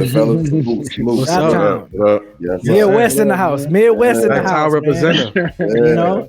good, fellas. Salute. What's up? Yes, Midwest in the house. Midwest in the house. Representative. You know?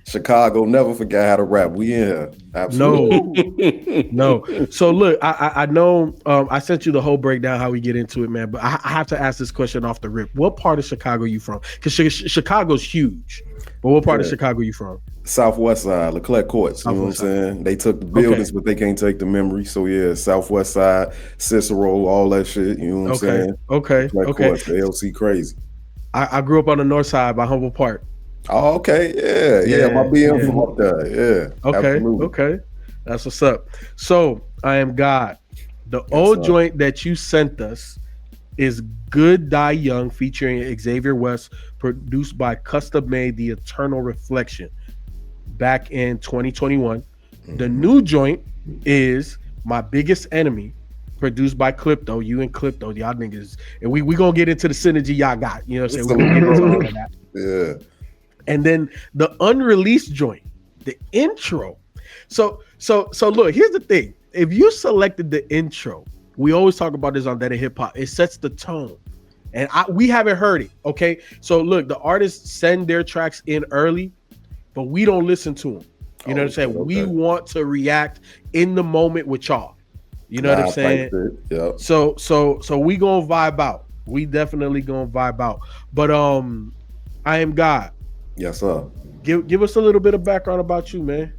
Chicago never forgot how to rap. We in here. Absolutely. No. So look, I know I sent you the whole breakdown how we get into it, man. But I have to ask this question off the rip. What part of Chicago you from? Because Chicago's huge. But what part of Chicago you from? Southwest side, Leclerc Courts. You know what I'm saying? They took the buildings, but they can't take the memory. So yeah, Southwest side, Cicero, all that shit. You know what I'm saying? Okay. Courts, the LC crazy. I grew up on the north side by Humboldt Park. Oh, okay. Yeah. My BM from up there. Yeah. Okay. Absolutely. Okay. That's what's up. So I Am God. The old joint that you sent us is Good Die Young featuring Xavier West, produced by Custom Made The Eternal Reflection back in 2021. The new joint is My Biggest Enemy, produced by Clipto. You and Clipto, y'all niggas. And we gonna get into the synergy y'all got. You know what I'm saying? We're gonna get into all of that. Yeah. And then the unreleased joint, the intro. So look, here's the thing. If you selected the intro, we always talk about this on That Hip Hop. It sets the tone. And we haven't heard it. Okay. So look, the artists send their tracks in early, but we don't listen to them. You know what I'm saying? Okay. We want to react in the moment with y'all. You know what I'm saying? Yep. So we gonna vibe out. We definitely gonna vibe out. But I Am God. Yes, sir. Give us a little bit of background about you, man.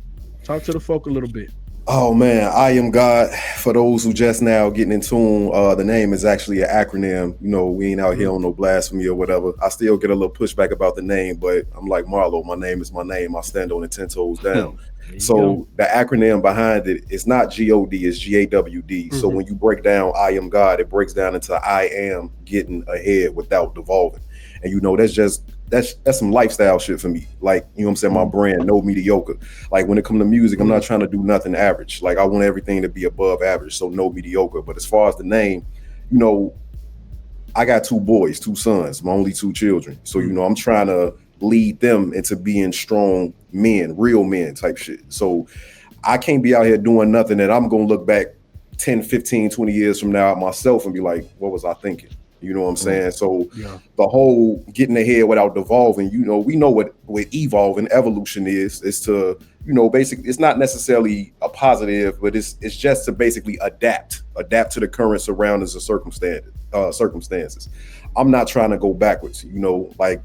Talk to the folk a little bit. Oh man, I Am God. For those who just now getting in tune, the name is actually an acronym. You know, we ain't out here on no blasphemy or whatever. I still get a little pushback about the name, but I'm like Marlo. My name is my name. I stand on it 10 toes down. So the acronym behind it is not GOD, it's GAWD. So when you break down I Am God, it breaks down into I am getting ahead without devolving. And you know, that's some lifestyle shit for me. Like, you know what I'm saying? My brand, no mediocre. Like when it comes to music, I'm not trying to do nothing average. Like I want everything to be above average. So no mediocre. But as far as the name, you know, I got 2 boys, 2 sons, my only 2 children. So, you know, I'm trying to lead them into being strong men, real men type shit. So I can't be out here doing nothing that I'm going to look back 10, 15, 20 years from now at myself and be like, what was I thinking? You know what I'm saying? So the whole getting ahead without devolving, you know, we know what evolve and evolution is to, you know, basically it's not necessarily a positive, but it's just to basically adapt to the current surroundings and circumstances. I'm not trying to go backwards, you know, like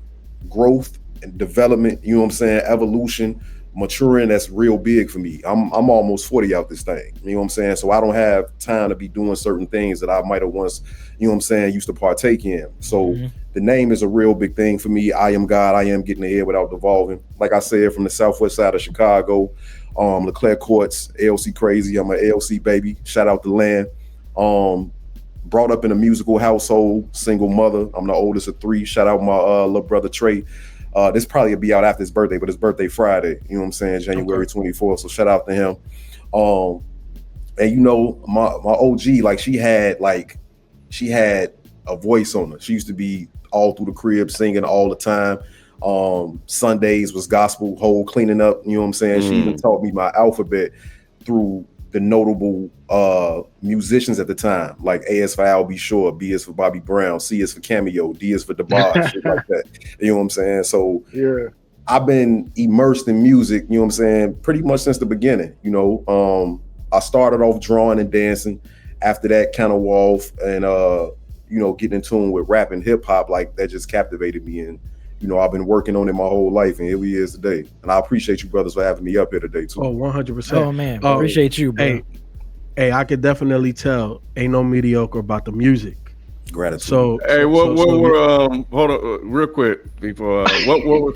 growth and development, you know what I'm saying? Evolution, maturing, that's real big for me. I'm almost 40 out this thing, you know what I'm saying? So I don't have time to be doing certain things that I might have once, you know what I'm saying, used to partake in. So the name is a real big thing for me. I am God. I am getting ahead without devolving. Like I said, from the southwest side of Chicago, Leclerc Courts, ALC crazy. I'm an ALC baby. Shout out to Land. Brought up in a musical household, single mother. I'm the oldest of 3. Shout out my little brother Trey. This probably will be out after his birthday, but his birthday Friday, you know what I'm saying, January 24th. So shout out to him. And you know, my OG, like she had a voice on her. She used to be all through the crib singing all the time. Sundays was gospel, whole cleaning up, you know what I'm saying? She even taught me my alphabet through the notable musicians at the time, like A is for Al B. Shore, B is for Bobby Brown, C is for Cameo, D is for DeBarge, shit like that. You know what I'm saying? So I've been immersed in music, you know what I'm saying, pretty much since the beginning. You know, I started off drawing and dancing. After that, kind of off and you know, getting in tune with rap and hip hop, like that just captivated me. And you know, I've been working on it my whole life, and here we is today. And I appreciate you brothers for having me up here today too. Oh, 100%. Oh man, appreciate you, bro. Hey, I could definitely tell ain't no mediocre about the music. Gratitude. So hold on, real quick before what were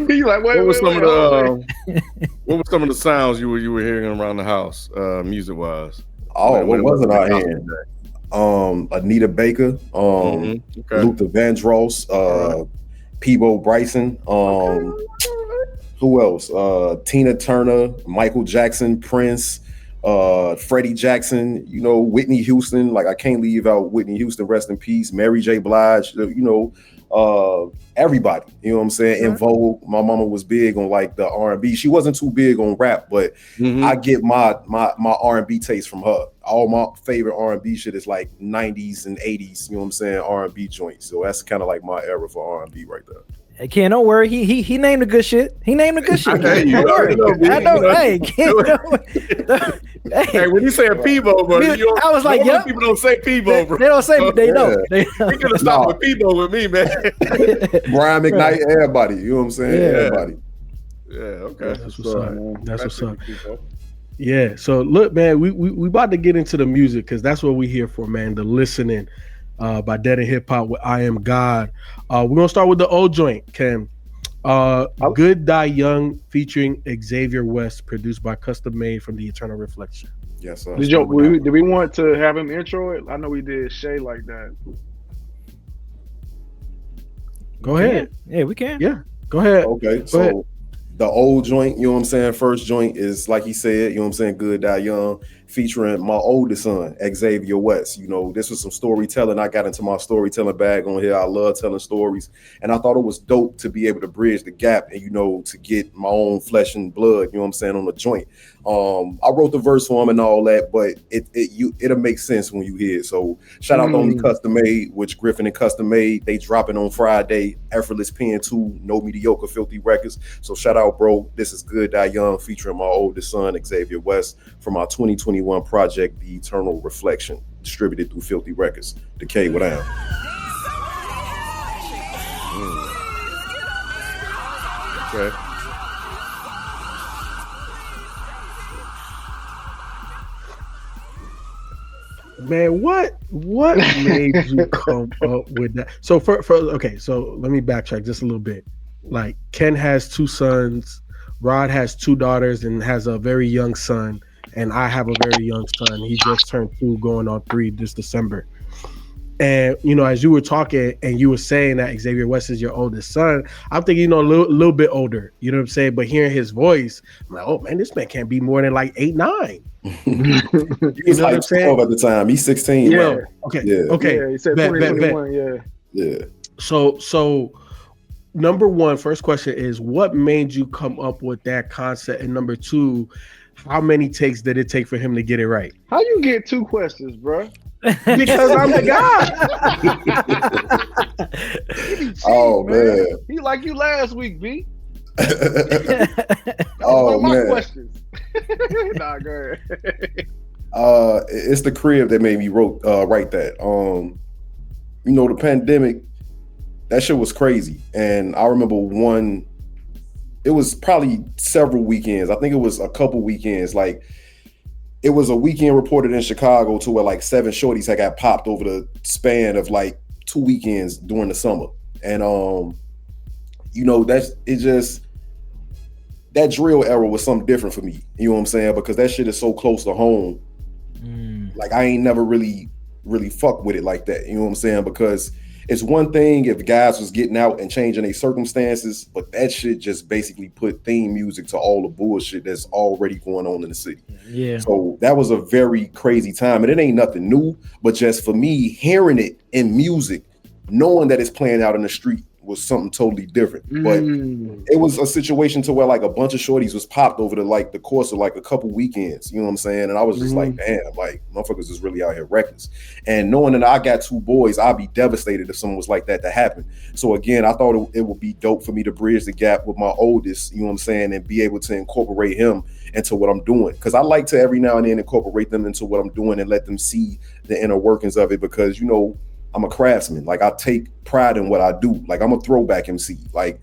some of the sounds you were hearing around the house, music wise? Oh, what wasn't I hearing? Anita Baker, Luther Vandross, Peebo Bryson, who else? Tina Turner, Michael Jackson, Prince, Freddie Jackson, you know, Whitney Houston. Like I can't leave out Whitney Houston, rest in peace. Mary J. Blige, you know, everybody. You know what I'm saying? In Vogue, my mama was big on like the R&B. She wasn't too big on rap, but I get my R&B taste from her. All my favorite R&B shit is like 90s and 80s. You know what I'm saying? R&B joints. So that's kind of like my era for R&B right there. Hey, Ken, don't worry. He named the good shit. He named the good shit. Hey, Don't worry. I know. Hey, Ken, hey, when you say Peebo, bro, I was like, yeah. People don't say Peebo, bro. They don't say. They know. They could have stopped with Peebo with me, man. Brian McKnight, everybody. You know what I'm saying? Yeah. Everybody. Yeah. Okay. That's what's up. That's what's up. Yeah. So look, man, we about to get into the music because that's what we here for, man. The listening. By Dead and Hip Hop with I Am God. We're gonna start with the old joint, Ken. Good Die Young featuring Xavier West, produced by Custom Made from the Eternal Reflection. Yes, did we want to have him intro it? I know we did Shay like that. Go ahead. Yeah, we can. Yeah, go ahead. Okay, go so ahead. The old joint, you know what I'm saying? First joint is like he said, you know what I'm saying? Good Die Young, featuring my oldest son, Xavier West. You know, this was some storytelling. I got into my storytelling bag on here. I love telling stories. And I thought it was dope to be able to bridge the gap and, you know, to get my own flesh and blood, you know what I'm saying, on the joint. I wrote the verse for him and all that, but it'll make sense when you hear it. So shout out to Only Custom Made, which Griffin and Custom Made, they dropping on Friday. Effortless Pen 2, No Mediocre, Filthy Records. So shout out, bro. This is Good Die Young featuring my oldest son, Xavier West, from our 2021 project, The Eternal Reflection, distributed through Filthy Records. Decay, what I am. Okay. Man, what made you come up with that? So okay, so let me backtrack just a little bit. Like Ken has 2 sons, Rod has 2 daughters and has a very young son, and I have a very young son. He just turned 2, going on 3 this December. And you know, as you were talking and you were saying that Xavier West is your oldest son, I'm thinking, you know, a little bit older, you know what I'm saying? But hearing his voice, I'm like, oh man, this man can't be more than like 8, 9. He's like 12 at the time. He's 16. Yeah. Now. Okay. Yeah. Okay. Yeah, he said 2021. Yeah. So number one, first question is, what made you come up with that concept? And number 2, how many takes did it take for him to get it right? How you get 2 questions, bro? Because I'm the guy. Oh man. He like you last week, B. Oh my man. Questions. Nah, go ahead. It's the crib that made me write that. You know, the pandemic, that shit was crazy. And I remember it was probably several weekends. I think it was a couple weekends. Like, it was a weekend reported in Chicago to where like 7 shorties had got popped over the span of like 2 weekends during the summer. And you know, that drill era was something different for me. You know what I'm saying? Because that shit is so close to home. Like I ain't never really fucked with it like that. You know what I'm saying? Because it's one thing if guys was getting out and changing their circumstances, but that shit just basically put theme music to all the bullshit that's already going on in the city. Yeah. So that was a very crazy time. And it ain't nothing new, but just for me, hearing it in music, knowing that it's playing out in the street was something totally different. But it was a situation to where like a bunch of shorties was popped over the course of like a couple weekends, you know what I'm saying? And I was just like, damn, like motherfuckers is really out here reckless. And knowing that I got 2 boys, I'd be devastated if something was like that to happen. So again, I thought it would be dope for me to bridge the gap with my oldest, you know what I'm saying, and be able to incorporate him into what I'm doing. Because I like to every now and then incorporate them into what I'm doing and let them see the inner workings of it, because, you know, I'm a craftsman. Like I take pride in what I do. Like I'm a throwback MC. Like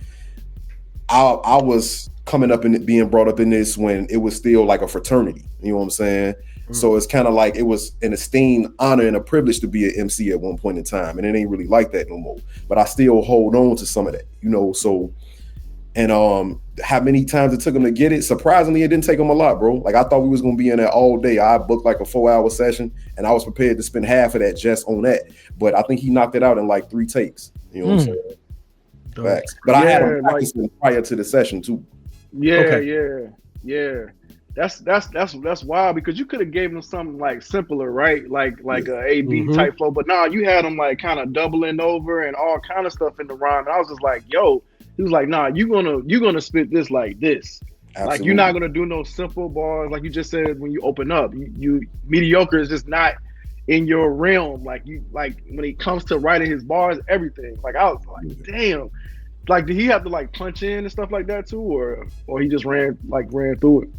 I was coming up in it, being brought up in this when it was still like a fraternity. You know what I'm saying? So it's kind of like it was an esteemed honor and a privilege to be an MC at one point in time. And it ain't really like that no more. But I still hold on to some of that, you know. So, and how many times it took him to get it? Surprisingly, it didn't take him a lot, bro. Like I thought we was gonna be in there all day. I booked like a 4-hour session, and I was prepared to spend half of that just on that. But I think he knocked it out in like 3 takes. You know what I'm saying? Facts. But I had him practicing prior to the session too. Yeah. That's wild because you could have gave him something like simpler, right? Like a A-B type flow, but nah, you had him like kind of doubling over and all kind of stuff in the rhyme. And I was just like, yo, he was like, nah, you gonna spit this like this. Absolutely. Like you're not gonna do no simple bars, like you just said when you open up. You mediocre is just not in your realm. Like when it comes to writing his bars, everything. Like I was like, damn. Like did he have to like punch in and stuff like that too, or he just ran through it?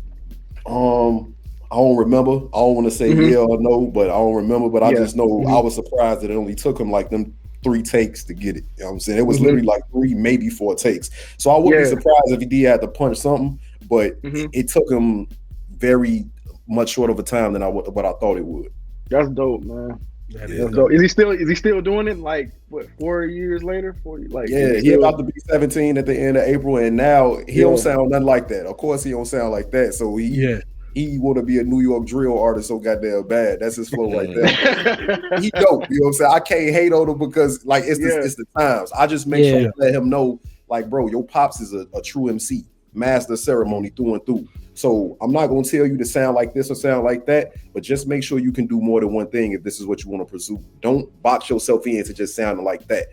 I don't remember. I don't want to say yeah or no, but I don't remember. But I just know I was surprised that it only took him like them 3 takes to get it. You know what I'm saying? It was literally like 3, maybe 4 takes. So I wouldn't be surprised if he did have to punch something, but it took him very much short of a time than what I thought it would. That's dope, man. That's dope. Is he still doing it like what 4 years later? He about to be 17 at the end of April, and now he don't sound nothing like that. Of course, he don't sound like that. So he want to be a New York drill artist so goddamn bad. That's his flow right there. He dope. You know what I'm saying? I can't hate on him because like it's the times. I just make sure to let him know, like, bro, your pops is a true MC, master ceremony through and through. So I'm not going to tell you to sound like this or sound like that, but just make sure you can do more than one thing if this is what you want to pursue. Don't box yourself into just sounding like that.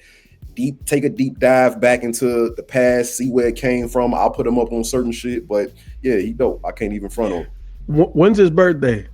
Take a deep dive back into the past, see where it came from. I'll put him up on certain shit, but yeah, he dope. I can't even front on him. When's his birthday?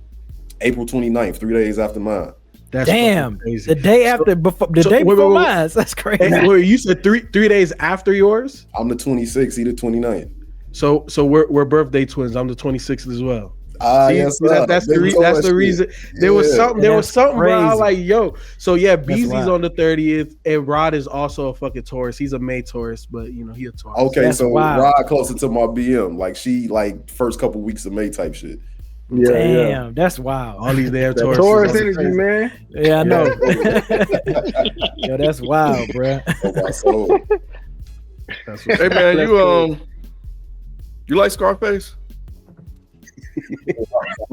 April 29th, 3 days after mine. That's damn, crazy. The day after, before mine. That's crazy. Wait, you said three days after yours? I'm the 26th, he the 29th. So we're birthday twins. I'm the 26th as well. Yes, that's the reason. There was something, but I was like, yo. So yeah, Beezy's on the 30th, and Rod is also a fucking Taurus. He's a May Taurus, but you know he a Taurus. Okay, that's so wild. Rod closer to my BM, like she like first couple weeks of May type shit. Yeah, damn, that's wild. All these damn Taurus. Taurus energy, man. Yeah, I know. Yo, that's wild, bro. Hey man, you like Scarface?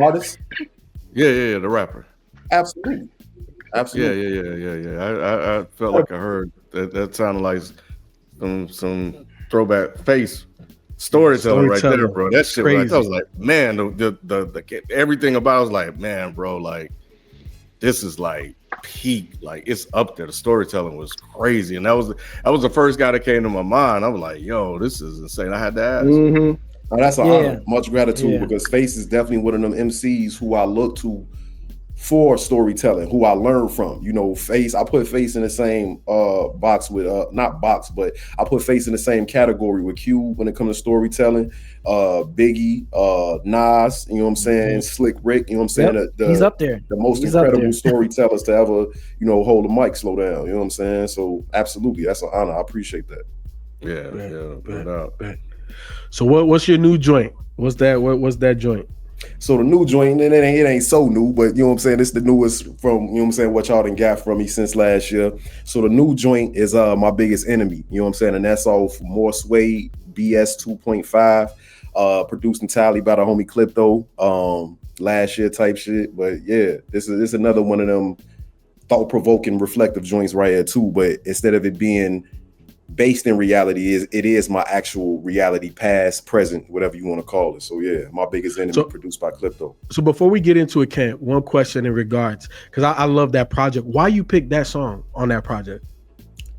Artist? Yeah, the rapper. Absolutely. Yeah. I felt like I heard that sounded like some throwback face storytelling right there, bro. That shit, right, I was like, man, the everything about it was like, man, bro, like this is like peak, like it's up there. The storytelling was crazy, and that was the first guy that came to my mind. I was like, yo, this is insane. I had to ask. Oh, that's an honor. Much gratitude because Face is definitely one of them MCs who I look to for storytelling, who I learn from. You know, Face, I put Face in the same box with not box, but I put Face in the same category with Q when it comes to storytelling. Biggie, Nas, you know what I'm saying? Slick Rick, you know what I'm saying? He's up there. The most incredible storytellers to ever, hold the mic slow down. You know what I'm saying? So absolutely, that's an honor. I appreciate that. Yeah, no doubt. So what's your new joint? What's that joint? So the new joint, and it ain't so new, but you know what I'm saying, it's the newest from, you know what I'm saying, what y'all done got from me since last year. So the new joint is My Biggest Enemy, you know what I'm saying, and that's all for More Suede, BS 2.5, produced entirely by the homie Clipto, last year type shit. But yeah, this is another one of them thought-provoking reflective joints right here too, but instead of it being based in reality, it is my actual reality, past, present, whatever you want to call it. So yeah, My Biggest Enemy, produced by Clipto. So before we get into it, Kent, one question in regards, because I love that project. Why you picked that song on that project?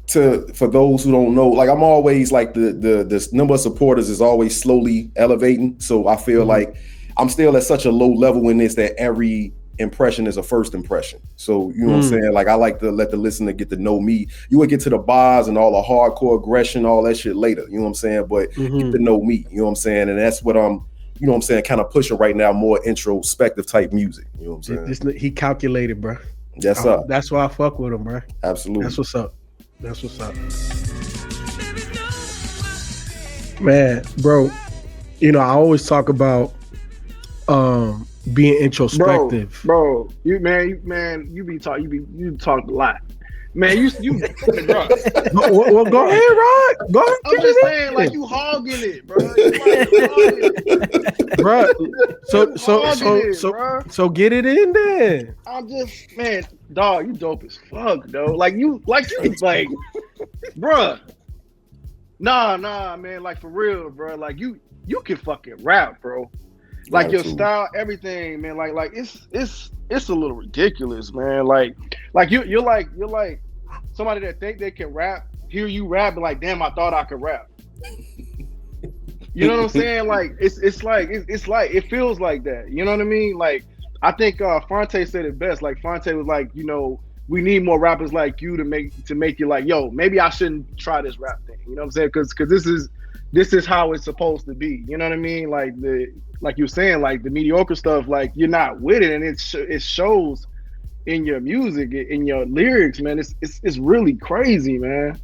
For those who don't know, like I'm always like the number of supporters is always slowly elevating. So I feel like I'm still at such a low level in this that every impression is a first impression. So you know what I'm saying, like I like to let the listener get to know me. You would get to the bars and all the hardcore aggression, all that shit later, you know what I'm saying, but get to know me, you know what I'm saying, and that's what I'm, you know what I'm saying, kind of pushing right now, more introspective type music, you know what I'm saying. He calculated, bro. That's up. That's why I fuck with him, bro. Absolutely. That's what's up. Man, bro, I always talk about being introspective, bro. You talk a lot, man. You bro. Well, go ahead, Rod. Go ahead. I'm just saying, like you hogging it, bro. So get it in there. I'm just, man, dog. You dope as fuck, though. Like, bro. Nah, man. Like for real, bro. Like you can fucking rap, bro. Like your Gratitude. style, everything, man. Like it's a little ridiculous, man. Like you're like somebody that think they can rap, hear you rap, and like, damn, I thought I could rap. You know what I'm saying? Like it's like it feels like that. You know what I mean? Like I think Fonte said it best. Like Fonte was like, you know, we need more rappers like you to make it like, yo, maybe I shouldn't try this rap thing. You know what I'm saying? Because this is how it's supposed to be. You know what I mean? Like like you were saying, like the mediocre stuff, like you're not with it, and it shows in your music, in your lyrics, man. It's really crazy, man.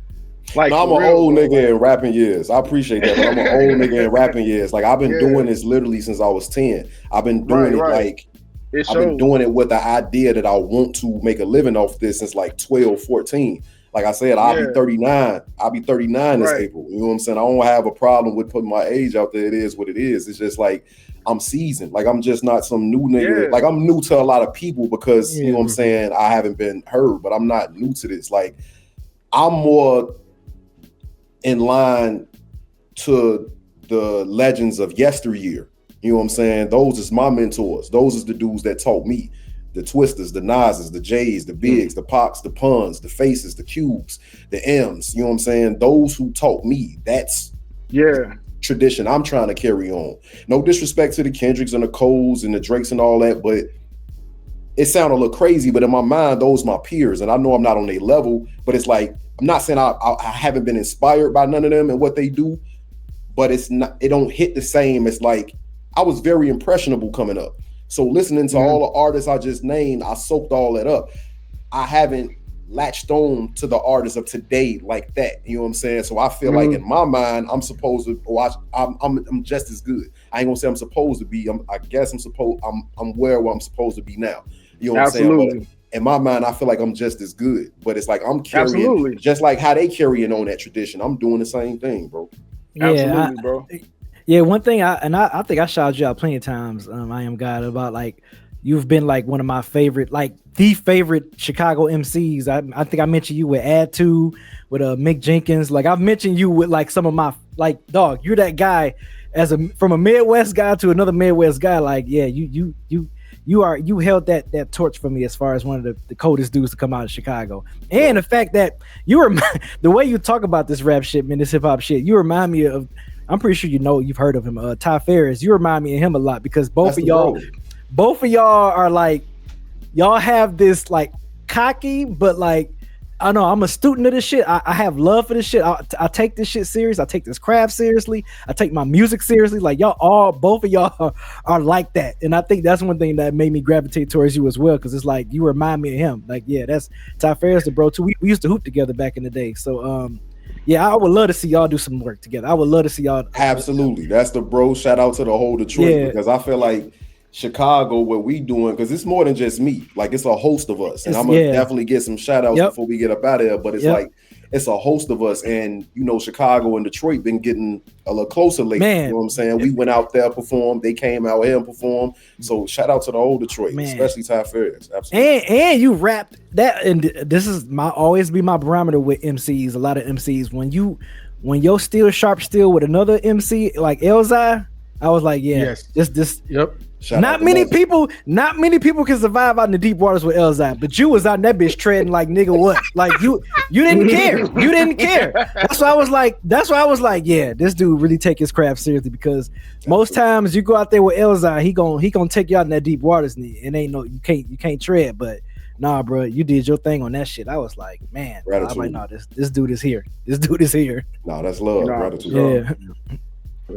Like no, I'm an old nigga in rapping years. I appreciate that, but I'm an old nigga in rapping years. Like I've been doing this literally since I was 10. I've been doing it like I've been doing it with the idea that I want to make a living off this since like 12, 14. Like I said, I'll be 39. I'll be 39 this April. You know what I'm saying? I don't have a problem with putting my age out there. It is what it is. It's just like I'm seasoned. Like I'm just not some new nigga. Like I'm new to a lot of people because you know what I'm saying, I haven't been heard, but I'm not new to this. Like I'm more in line to the legends of yesteryear. You know what I'm saying? Those is my mentors. Those is the dudes that taught me. The Twisters, the Nas's, the J's, the Bigs, the Pops, the Puns, the Faces, the Cubes, the M's. You know what I'm saying? Those who taught me. That's tradition I'm trying to carry on. No disrespect to the Kendricks and the Coles and the Drakes and all that, but it sounded a little crazy. But in my mind, those my peers, and I know I'm not on their level. But it's like I'm not saying I haven't been inspired by none of them and what they do, but it's not. It don't hit the same. It's like I was very impressionable coming up. So listening to all the artists I just named, I soaked all that up. I haven't latched on to the artists of today like that. You know what I'm saying? So I feel like in my mind, I'm supposed to, or I'm just as good. I ain't gonna say I'm supposed to be. I'm where I'm supposed to be now. You know what I'm saying? But in my mind, I feel like I'm just as good. But it's like I'm carrying, just like how they carrying on that tradition. I'm doing the same thing, bro. Absolutely, bro. Yeah, one thing I think I shouted you out plenty of times, IAMGAWD, about like you've been like one of my favorite, like the favorite Chicago MCs. I think I mentioned you with Add To, with Mick Jenkins. Like I've mentioned you with like some of my, like, dog, you're that guy from a Midwest guy to another Midwest guy. Like, yeah, you held that torch for me as far as one of the coldest dudes to come out of Chicago. And the fact that the way you talk about this rap shit, man, this hip hop shit, you remind me of, I'm pretty sure you've heard of him, Ty Ferris. You remind me of him a lot because both of y'all are like, y'all have this like cocky, but like, I don't know, I'm a student of this shit. I have love for this shit. I take this shit serious. I take this craft seriously. I take my music seriously. Like both of y'all are like that. And I think that's one thing that made me gravitate towards you as well. Cause it's like, you remind me of him. Like, yeah, that's Ty Ferris, the bro too. We used to hoop together back in the day. So, yeah, I would love to see y'all do some work together. I would love to see y'all. Absolutely. That's the bro. Shout out to the whole Detroit because I feel like Chicago, what we doing, because it's more than just me. Like it's a host of us. And I'm going to definitely get some shout outs before we get up out of there. But it's like, it's a host of us. And, you know, Chicago and Detroit been getting a little closer lately. Man. You know what I'm saying? We went out there, performed. They came out here and performed. So shout out to the whole Detroit, especially Ty Ferris. Absolutely. And you rapped that. And this is always be my barometer with MCs. A lot of MCs. When you're still sharp still with another MC like Elzai, I was like, this. Yep. Not many people can survive out in the deep waters with Elzai, but you was out in that bitch treading like nigga what? Like you didn't care. You didn't care. That's why I was like, yeah, this dude really take his craft seriously because most times you go out there with Elzai, he gonna take you out in that deep waters and it ain't no you can't tread, but nah, bro, you did your thing on that shit. I was like, man, I was like, no, this dude is here. This dude is here. No, that's love. Gratitude. Yeah.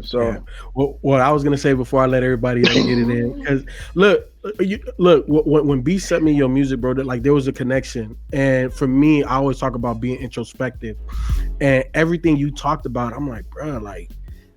So, what I was gonna say before I let everybody get it in, because look, when B sent me your music, bro, that like there was a connection, and for me, I always talk about being introspective, and everything you talked about, I'm like, bro, like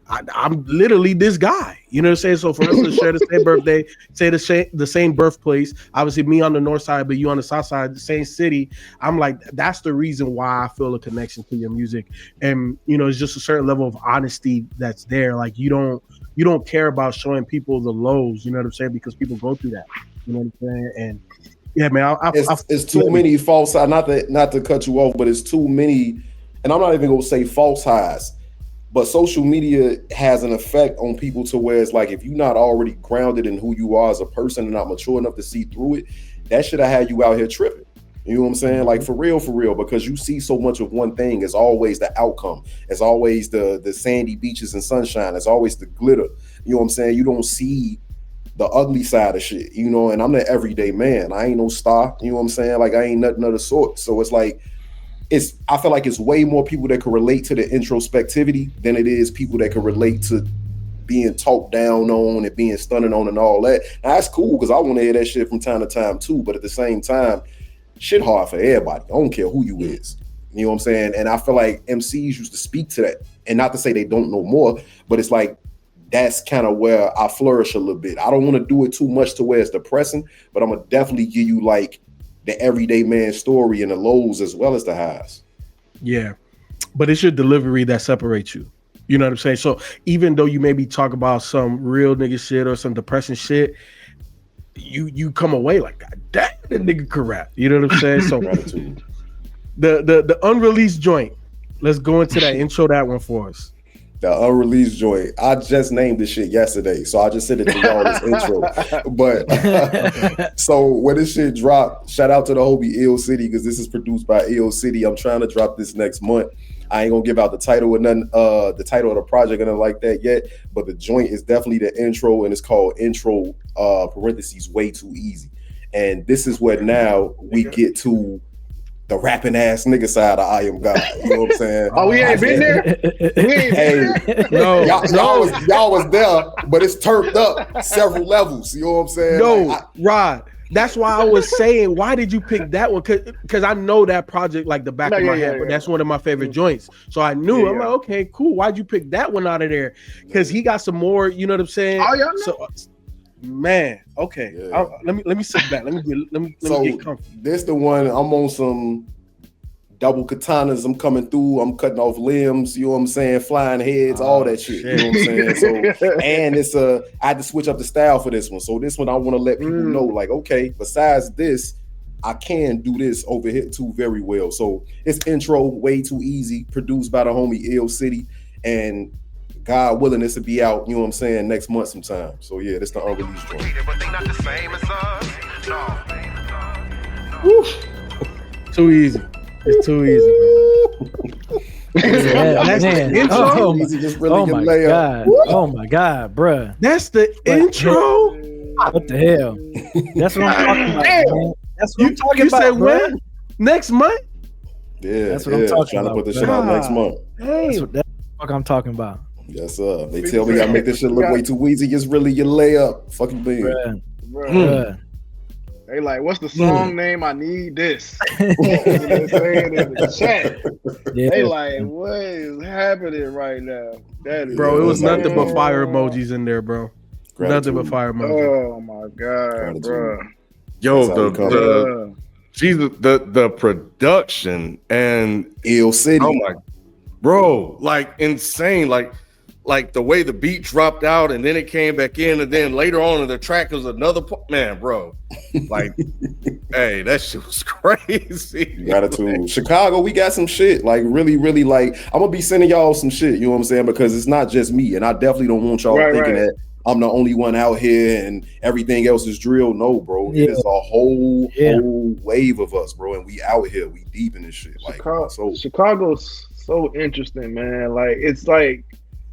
I'm literally this guy, you know what I'm saying? So for us to share the same birthday, say the same birthplace, obviously me on the north side, but you on the south side, the same city, I'm like, that's the reason why I feel a connection to your music. And, you know, it's just a certain level of honesty that's there. Like you don't care about showing people the lows, you know what I'm saying? Because people go through that, you know what I'm saying? And yeah, man, it's too many false, not to cut you off, but it's too many, and I'm not even gonna say false highs. But social media has an effect on people to where it's like, if you're not already grounded in who you are as a person and not mature enough to see through it, that should have had you out here tripping. You know what I'm saying? Like for real, because you see so much of one thing. It's always the outcome. It's always the sandy beaches and sunshine. It's always the glitter. You know what I'm saying? You don't see the ugly side of shit, you know, and I'm the everyday man. I ain't no star, you know what I'm saying? Like I ain't nothing of the sort. So it's like, I feel like it's way more people that can relate to the introspectivity than it is people that can relate to being talked down on and being stunted on and all that. Now that's cool because I want to hear that shit from time to time too, but at the same time, shit hard for everybody. I don't care who you is. You know what I'm saying? And I feel like MCs used to speak to that. And not to say they don't know more, but it's like that's kind of where I flourish a little bit. I don't want to do it too much to where it's depressing, but I'm gonna definitely give you like the everyday man story and the lows as well as the highs. Yeah. But it's your delivery that separates you. You know what I'm saying? So even though you maybe talk about some real nigga shit or some depressing shit, you come away like, God damn, that nigga could rap. You know what I'm saying? So the unreleased joint, let's go into that intro, that one for us. The unreleased joint. I just named this shit yesterday, so I just sent it to y'all this intro. But so when this shit dropped, shout out to the homie Ill City because this is produced by Ill City. I'm trying to drop this next month. I ain't gonna give out the title or nothing, the title of the project or nothing like that yet. But the joint is definitely the intro, and it's called Intro parentheses Way Too Easy. And this is where now we get to the rapping ass nigga side of I Am God. You know what I'm saying? Oh, we ain't been there? No, y'all was there, but it's turned up several levels. You know what I'm saying? No, like, Rod. That's why I was saying, why did you pick that one? Because I know that project like the back of my head, but that's one of my favorite joints. So I knew, I'm like, okay, cool. Why'd you pick that one out of there? Because he got some more, you know what I'm saying? Oh, yeah. So, man, okay. Yeah. Let me sit back. Let me get comfortable. This the one I'm on some double katanas. I'm coming through. I'm cutting off limbs. You know what I'm saying? Flying heads, all that shit. You know what I'm saying? So, and it's I had to switch up the style for this one. So this one I want to let people know, like, okay, besides this, I can do this over here too very well. So it's intro, Way Too Easy, produced by the homie Ill City, and God willing, this will be out, you know what I'm saying, next month sometime. So yeah, this the unreleased joint. Too easy. It's too easy, Oh my God, bruh. That's the intro. What the hell? That's what I'm talking about. Man. That's what I'm talking you about. Said when? Next month? Yeah, that's what I'm talking trying about. to put this shit out next month. Hey, that's what I'm talking about. Yes, sir. They tell me I make this shit look way too easy. It's really your layup. Fucking bean. Bruh. They like, what's the song name? I need this. They're saying in the chat. Yeah. They like, what is happening right now? That is bro, it was nothing but fire emojis in there, bro. Gratitude. Nothing but fire emojis. Oh my God, bro. Yo, the production and Ill City. Oh my, bro, like insane. Like the way the beat dropped out and then it came back in, and then later on in the track was another man, bro. Like, hey, that shit was crazy. Gratitude. Chicago, we got some shit. Like, really, really, like, I'm gonna be sending y'all some shit, you know what I'm saying? Because it's not just me, and I definitely don't want y'all thinking that I'm the only one out here and everything else is drill. No, bro. It is a whole wave of us, bro, and we out here, we deep in this shit. Like, Chicago's so interesting, man. Like, it's like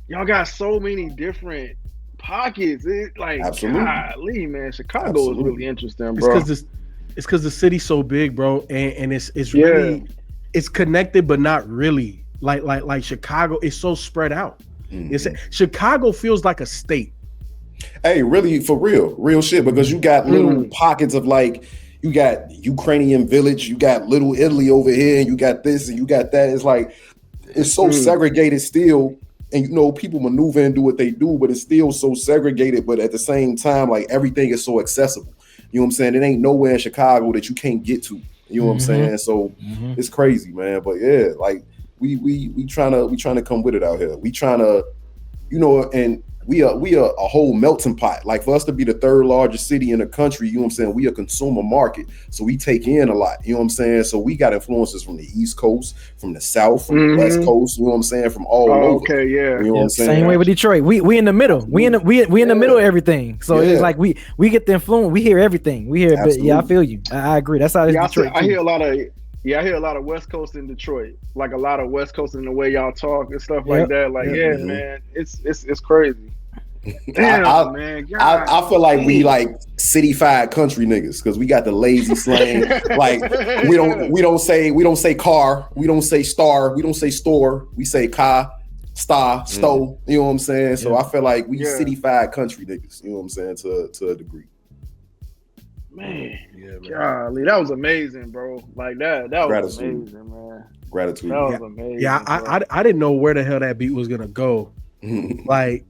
y'all got so many different pockets. It's like, golly, man, Chicago is really interesting, bro. It's because the city's so big, bro, and it's really it's connected, but not really. Like Chicago is so spread out. Chicago feels like a state. Hey, really, for real shit, because you got little pockets of like, you got Ukrainian village, you got Little Italy over here, and you got this and you got that. It's like, it's so segregated still. And, you know, people maneuver and do what they do, but it's still so segregated. But at the same time, like, everything is so accessible. You know what I'm saying? It ain't nowhere in Chicago that you can't get to. You know what I'm saying? So it's crazy, man. But yeah, like we trying to come with it out here. We trying to you know, and we are a whole melting pot. Like for us to be the third largest city in the country, you know what I'm saying? We a consumer market. So we take in a lot, you know what I'm saying? So we got influences from the East Coast, from the South, from the West Coast, you know what I'm saying? From all over. Okay, yeah. You know what I'm saying? Same way with Detroit. We in the middle. We in the middle of everything. So it's like we get the influence. We hear everything. We hear but yeah, I feel you. I agree. That's how it's Detroit. I hear a lot of West Coast in Detroit. Like a lot of West Coast in the way y'all talk and stuff like that. Like, man, it's crazy. Damn, man. I feel like we like city-fied country niggas because we got the lazy slang. Like we don't say car, we don't say star, we don't say store, we say car, star, sto. You know what I'm saying? So I feel like we city-fied country niggas. You know what I'm saying to a degree. Man, golly, that was amazing, bro. Like that was amazing, man. Gratitude. That was amazing. Yeah, I didn't know where the hell that beat was gonna go. I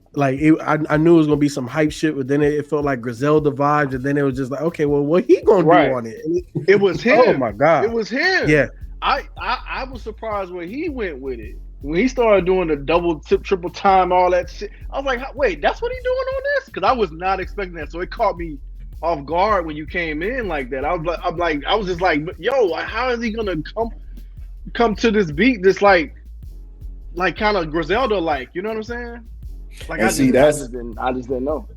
knew it was gonna be some hype shit, but then it felt like Griselda vibes, and then it was just like, okay, well, what he gonna do on it? It was him. Oh my god, it was him. Yeah, I was surprised when he went with it. When he started doing the double tip, triple time, all that shit, I was like, wait, that's what he doing on this? Because I was not expecting that, so it caught me off guard when you came in like that. I was just like, yo, how is he gonna come to this beat? This like kind of Griselda, like, you know what I'm saying? Like, I just didn't know.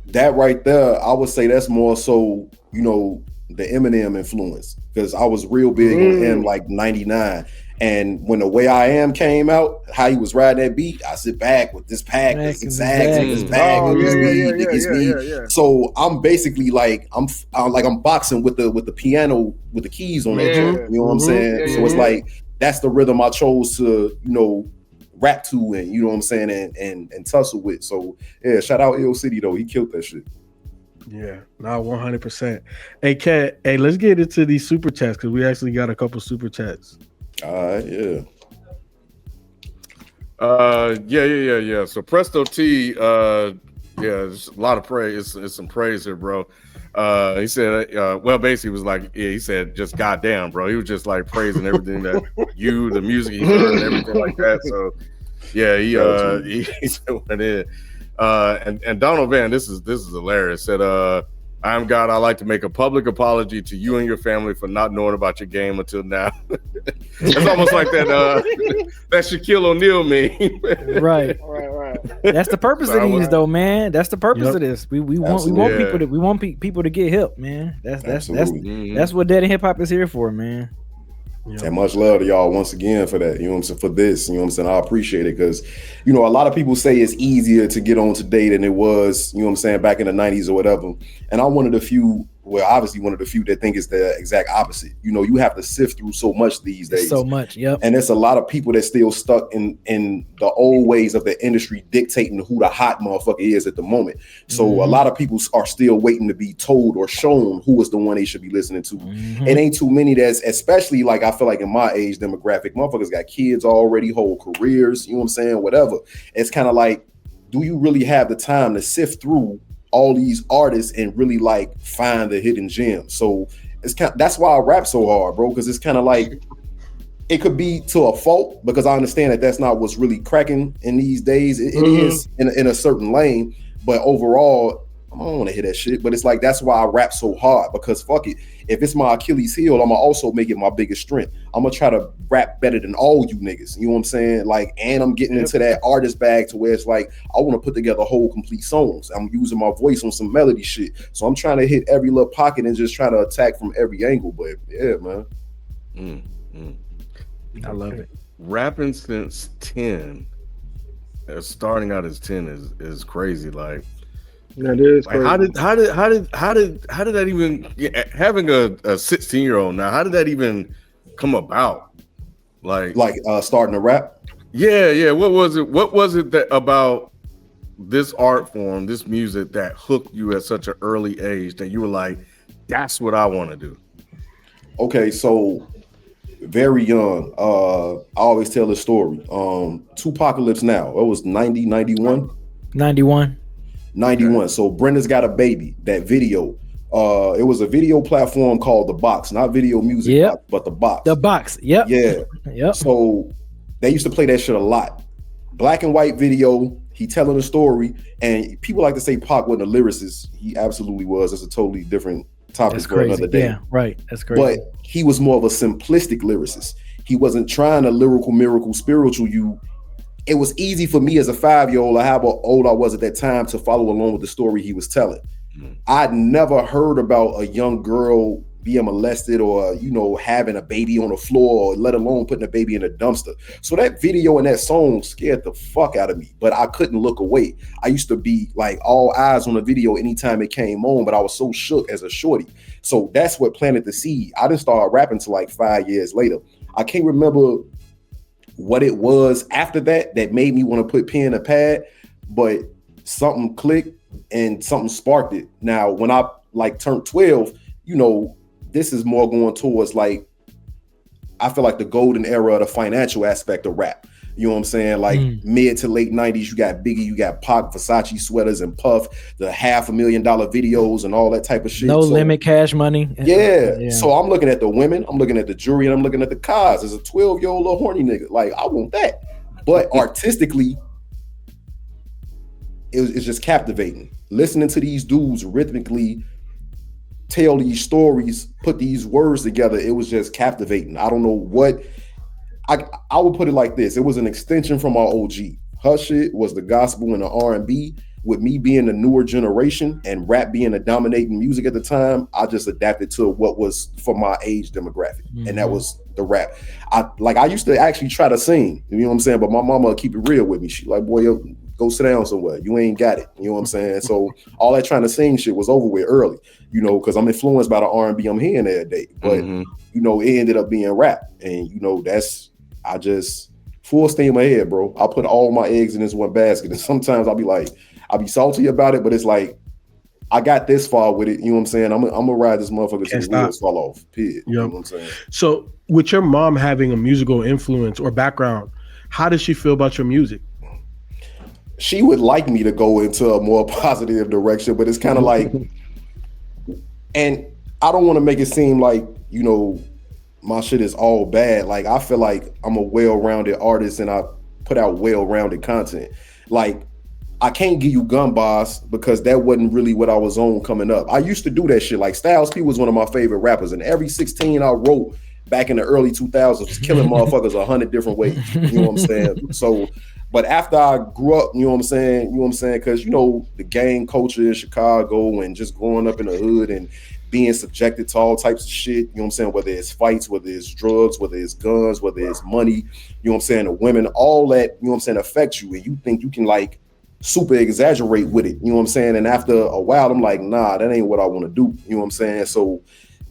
That right there, I would say that's more so, you know, the Eminem influence, because I was real big on him like 99. And when The Way I Am came out, how he was riding that beat, I sit back with this pack, this zags, this bag, this weed. So I'm basically like I'm boxing with the piano with the keys on that joint. You know what I'm saying? So it's like that's the rhythm I chose to, you know, rap to and you know what I'm saying and tussle with. So yeah, shout out Ill City though. He killed that shit. Yeah, no, 100%. Hey, Kat, let's get into these super chats because we actually got a couple super chats. Yeah. Yeah. So Presto T, there's a lot of praise. It's some praise here, bro. He said, well, basically, was like, he said, just goddamn, bro. He was just like praising everything that the music he heard, and everything like that. So, yeah, he went in. And Donald Van, this is hilarious. Said, I'm God. I'd like to make a public apology to you and your family for not knowing about your game until now. It's almost like that Shaquille O'Neal meme. Right. That's the purpose of these, though, man. That's the purpose of this. We want people to get hip, man. That's what Dead and Hip Hop is here for, man. And much love to y'all once again for that, you know what I'm saying, for this, you know what I'm saying, I appreciate it because, you know, a lot of people say it's easier to get on today than it was, you know what I'm saying, back in the 90s or whatever, and I'm one of the few that think it's the exact opposite. You know, you have to sift through so much these days. So much, yep. And there's a lot of people that still stuck in the old ways of the industry dictating who the hot motherfucker is at the moment. So a lot of people are still waiting to be told or shown who is the one they should be listening to. It ain't too many that's, especially like I feel like in my age demographic, motherfuckers got kids already, whole careers, you know what I'm saying, whatever. It's kind of like, do you really have the time to sift through all these artists and really like find the hidden gems? So it's that's why I rap so hard, bro, because it's kind of like it could be to a fault because I understand that that's not what's really cracking in these days. It is in a certain lane, but overall I don't want to hear that shit. But it's like that's why I rap so hard, because fuck it, if it's my Achilles heel, I'm gonna also make it my biggest strength. I'm gonna try to rap better than all you niggas, you know what I'm saying? Like, and I'm getting into that artist bag to where it's like I want to put together whole complete songs. I'm using my voice on some melody shit, so I'm trying to hit every little pocket and just try to attack from every angle. But yeah, man, I love it. Rapping since 10, starting out as 10 is crazy. Like, that is crazy. How did that even, having a 16-year-old now, how did that even come about? Like starting to rap? Yeah. What was it that about this art form, this music, that hooked you at such an early age that you were like, that's what I want to do? Okay, so very young, I always tell this story. Tupacalypse Now, it was 91. So Brenda's Got a Baby, that video. It was a video platform called The Box, not Video Music Box, but The Box. The Box, yep. Yeah. Yep. So they used to play that shit a lot. black and white video. He telling a story, and people like to say Pac wasn't a lyricist. He absolutely was. That's a totally different topic for another day. Yeah, right. That's crazy. But he was more of a simplistic lyricist. He wasn't trying to lyrical, miracle, spiritual you. It was easy for me as a 5-year-old, or however old I was at that time, to follow along with the story he was telling. I'd never heard about a young girl being molested or, you know, having a baby on the floor, or let alone putting a baby in a dumpster. So that video and that song scared the fuck out of me, but I couldn't look away. I used to be like all eyes on the video anytime it came on, but I was so shook as a shorty. So that's what planted the seed. I didn't start rapping till like 5 years later. I can't remember what it was after that made me want to put pen and pad, but something clicked and something sparked it. Now, when I like turned 12, you know, this is more going towards like, I feel like the golden era of the financial aspect of rap. You know what I'm saying? Like mid to late 90s, you got Biggie, you got Pac, Versace sweaters and Puff, the $500,000 videos and all that type of shit. No limit, Cash Money. Yeah. So I'm looking at the women, I'm looking at the jewelry, and I'm looking at the cars. As a 12-year-old little horny nigga, like I want that. But artistically, it's just captivating. Listening to these dudes rhythmically tell these stories, put these words together, it was just captivating. I don't know what, I would put it like this. It was an extension from our OG. Her shit was the gospel and the R&B. With me being the newer generation and rap being the dominating music at the time, I just adapted to what was for my age demographic. And that was the rap. I used to actually try to sing, you know what I'm saying? But my mama would keep it real with me. She like, boy, yo, go sit down somewhere. You ain't got it. You know what I'm saying? So all that trying to sing shit was over with early, you know, because I'm influenced by the R&B I'm hearing that day. But, you know, it ended up being rap. And, you know, I just full steam ahead, bro. I put all my eggs in this one basket. And sometimes I'll be salty about it, but it's like, I got this far with it. You know what I'm saying? I'm gonna ride this motherfucker till the wheels fall off. You know what I'm saying? So with your mom having a musical influence or background, how does she feel about your music? She would like me to go into a more positive direction, but it's kind of like, and I don't want to make it seem like, you know, my shit is all bad. Like, I feel like I'm a well-rounded artist and I put out well-rounded content. Like, I can't give you gun bars because that wasn't really what I was on coming up. I used to do that shit. Like, Styles P was one of my favorite rappers, and every 16 I wrote back in the early 2000s was killing motherfuckers 100 different ways. You know what I'm saying? So, but after I grew up, you know what I'm saying? You know what I'm saying? Because, you know, the gang culture in Chicago and just growing up in the hood and being subjected to all types of shit, you know what I'm saying? Whether it's fights, whether it's drugs, whether it's guns, whether it's money, you know what I'm saying? The women, all that, you know what I'm saying, affects you. And you think you can like super exaggerate with it, you know what I'm saying? And after a while, I'm like, nah, that ain't what I want to do. You know what I'm saying? So,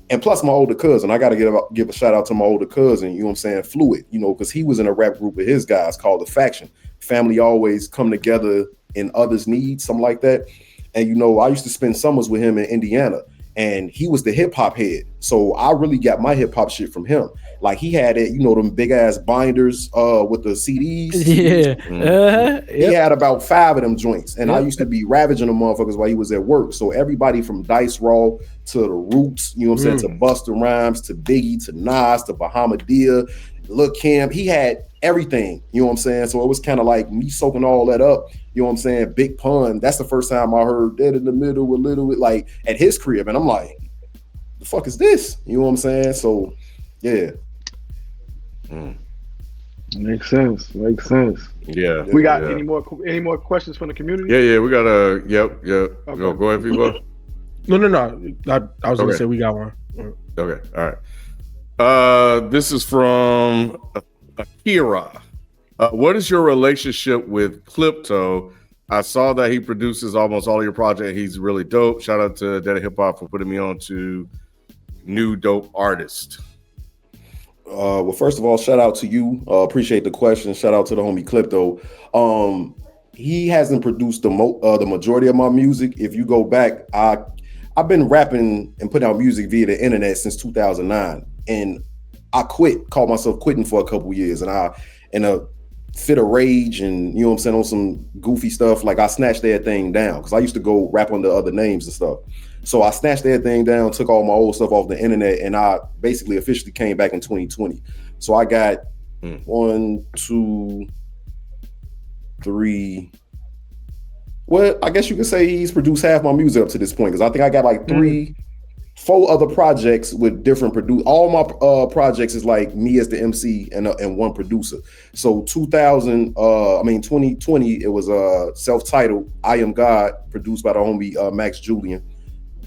and plus my older cousin, I got to give a shout out to my older cousin, you know what I'm saying? Fluid, you know, because he was in a rap group with his guys called The Faction. Family always come together in others' needs, something like that. And, you know, I used to spend summers with him in Indiana. And he was the hip hop head. So I really got my hip hop shit from him. Like he had it, you know, them big ass binders with the CDs. Yeah. He had about 5 of them joints. And I used to be ravaging them motherfuckers while he was at work. So everybody from Dice Raw to the Roots, you know what I'm saying, to Busta Rhymes, to Biggie, to Nas, to Bahamadia, Lil' Kim, he had everything, you know what I'm saying? So it was kind of like me soaking all that up, you know what I'm saying? Big Pun, that's the first time I heard Dead in the Middle with Little Bit, like at his crib, and I'm like, the fuck is this? You know what I'm saying? So, yeah. Makes sense. Yeah. We got any more questions from the community? Yeah, we got a, yep. Okay. Go ahead, Feefo. No. I was gonna say we got one. Okay, all right. This is from Akira. What is your relationship with Clipto? I saw that he produces almost all of your projects. He's really dope. Shout out to Daddy Hip Hop for putting me on to new dope artist. Well, first of all, shout out to you. Appreciate the question. Shout out to the homie Clipto. He hasn't produced the majority of my music. If you go back, I've been rapping and putting out music via the internet since 2009, and I called myself quitting for a couple years, and I, in a fit of rage and, you know what I'm saying, on some goofy stuff, like I snatched that thing down because I used to go rap under other names and stuff. So I snatched that thing down, took all my old stuff off the internet, and I basically officially came back in 2020. So I got 3. Well, I guess you could say he's produced half my music up to this point, because I think I got like 4 other projects with different produce. All my projects is like me as the MC and one producer. So 2020, it was self-titled I Am God, produced by the homie Max Julian.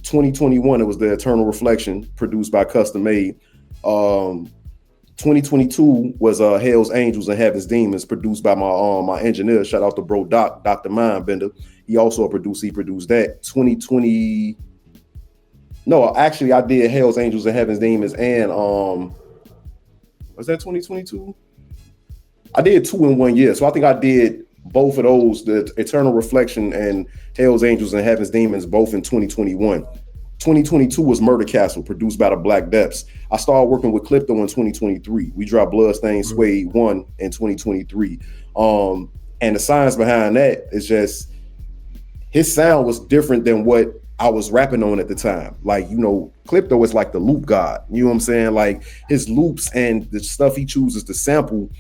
2021, it was The Eternal Reflection, produced by Custom Made. 2022 was Hell's Angels and Heaven's Demons, produced by my engineer. Shout out to bro Dr. Mindbender. He also a producer. He produced that. 2020. No, actually, I did Hell's Angels and Heaven's Demons and was that 2022? I did 2 in 1 year. So I think I did both of those, the Eternal Reflection and Hell's Angels and Heaven's Demons, both in 2021. 2022 was Murder Castle, produced by the Black Depths. I started working with Clipto in 2023. We dropped Bloodstained Suede 1 in 2023. And the science behind that is just his sound was different than what I was rapping on at the time. Like, you know, Clipto is like the loop god. You know what I'm saying? Like his loops and the stuff he chooses to sample,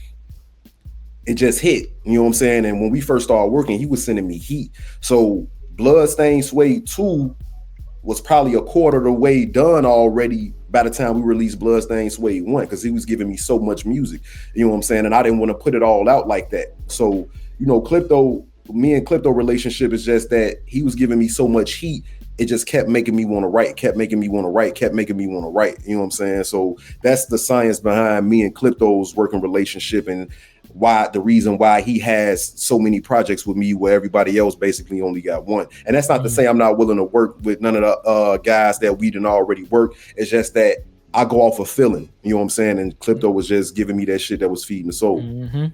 it just hit. You know what I'm saying? And when we first started working, he was sending me heat. So Bloodstained Suede 2 was probably a quarter of the way done already by the time we released Bloodstained Suede 1, because he was giving me so much music. You know what I'm saying? And I didn't want to put it all out like that. So, you know, me and Clipto relationship is just that he was giving me so much heat. It just kept making me want to write, kept making me want to write. You know what I'm saying? So that's the science behind me and Clipto's working relationship, and the reason why he has so many projects with me where everybody else basically only got one. And that's not to say I'm not willing to work with none of the guys that we didn't already work. It's just that I go off of feeling, you know what I'm saying? And Clipto was just giving me that shit that was feeding the soul. Mm-hmm.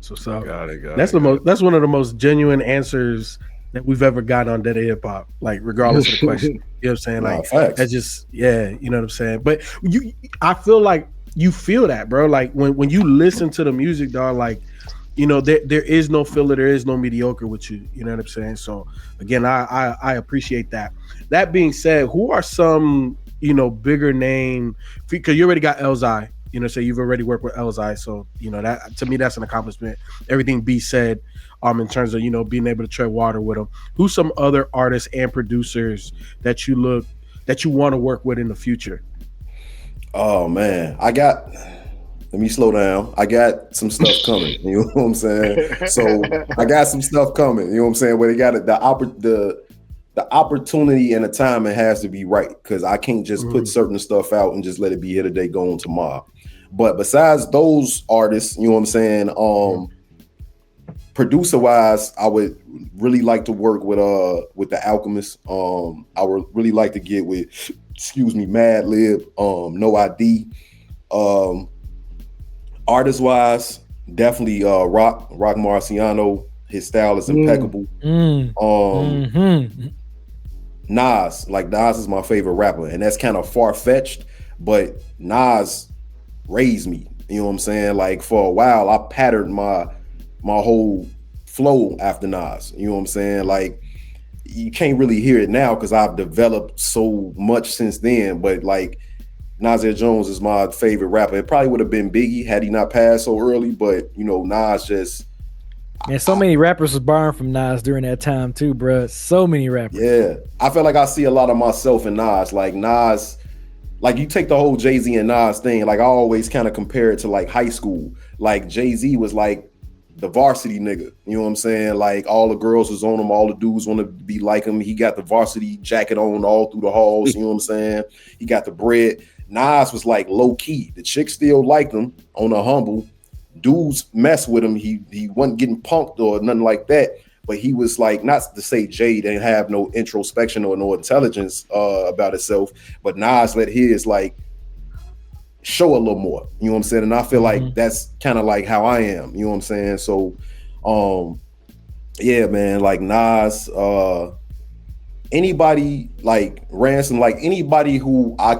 So got it. That's one of the most genuine answers that we've ever gotten on Dead Hip Hop, like regardless of the question. You know what I'm saying? Like that's just, yeah, you know what I'm saying? But I feel like you feel that, bro. Like when you listen to the music, dog, like, you know, there is no filler, there is no mediocre with you. You know what I'm saying? So again, I appreciate that. That being said, who are some, you know, bigger name, because you already got Elzai, you know, so you've already worked with Elzai. So, you know, that to me, that's an accomplishment. Everything B said, in terms of, you know, being able to tread water with them. Who's some other artists and producers that you want to work with in the future? Oh man, let me slow down. I got some stuff coming. You know what I'm saying? So I got some stuff coming. You know what I'm saying? Where they got the opportunity and the timing has to be right, because I can't just put certain stuff out and just let it be here today, going tomorrow. But besides those artists, you know what I'm saying? Producer wise, I would really like to work with the Alchemist. I would really like to get with, Madlib, No ID. Artist wise, definitely Rock Marciano. His style is impeccable. Nas is my favorite rapper, and that's kind of far-fetched, but Nas raised me. You know what I'm saying? Like for a while, I patterned my whole flow after Nas. You know what I'm saying? Like you can't really hear it now because I've developed so much since then, but like Nasir Jones is my favorite rapper. It probably would have been Biggie had he not passed so early, but you know, Nas just... Man, so many rappers was born from Nas during that time too, bro. So many rappers. Yeah, I feel like I see a lot of myself in Nas. Like Nas, like you take the whole Jay-Z and Nas thing, like I always kind of compare it to like high school. Like Jay-Z was like the varsity nigga, you know what I'm saying? Like all the girls was on him, all the dudes want to be like him. He got the varsity jacket on all through the halls, you know what I'm saying? He got the bread. Nas was like low key. The chicks still liked him on a humble. Dudes mess with him. He wasn't getting punked or nothing like that. But he was like, not to say Jay didn't have no introspection or no intelligence about itself, but Nas let his like show a little more. You know what I'm saying? And I feel like that's kind of like how I am. You know what I'm saying? So, yeah, man, like Nas, anybody like Ransom, like anybody who I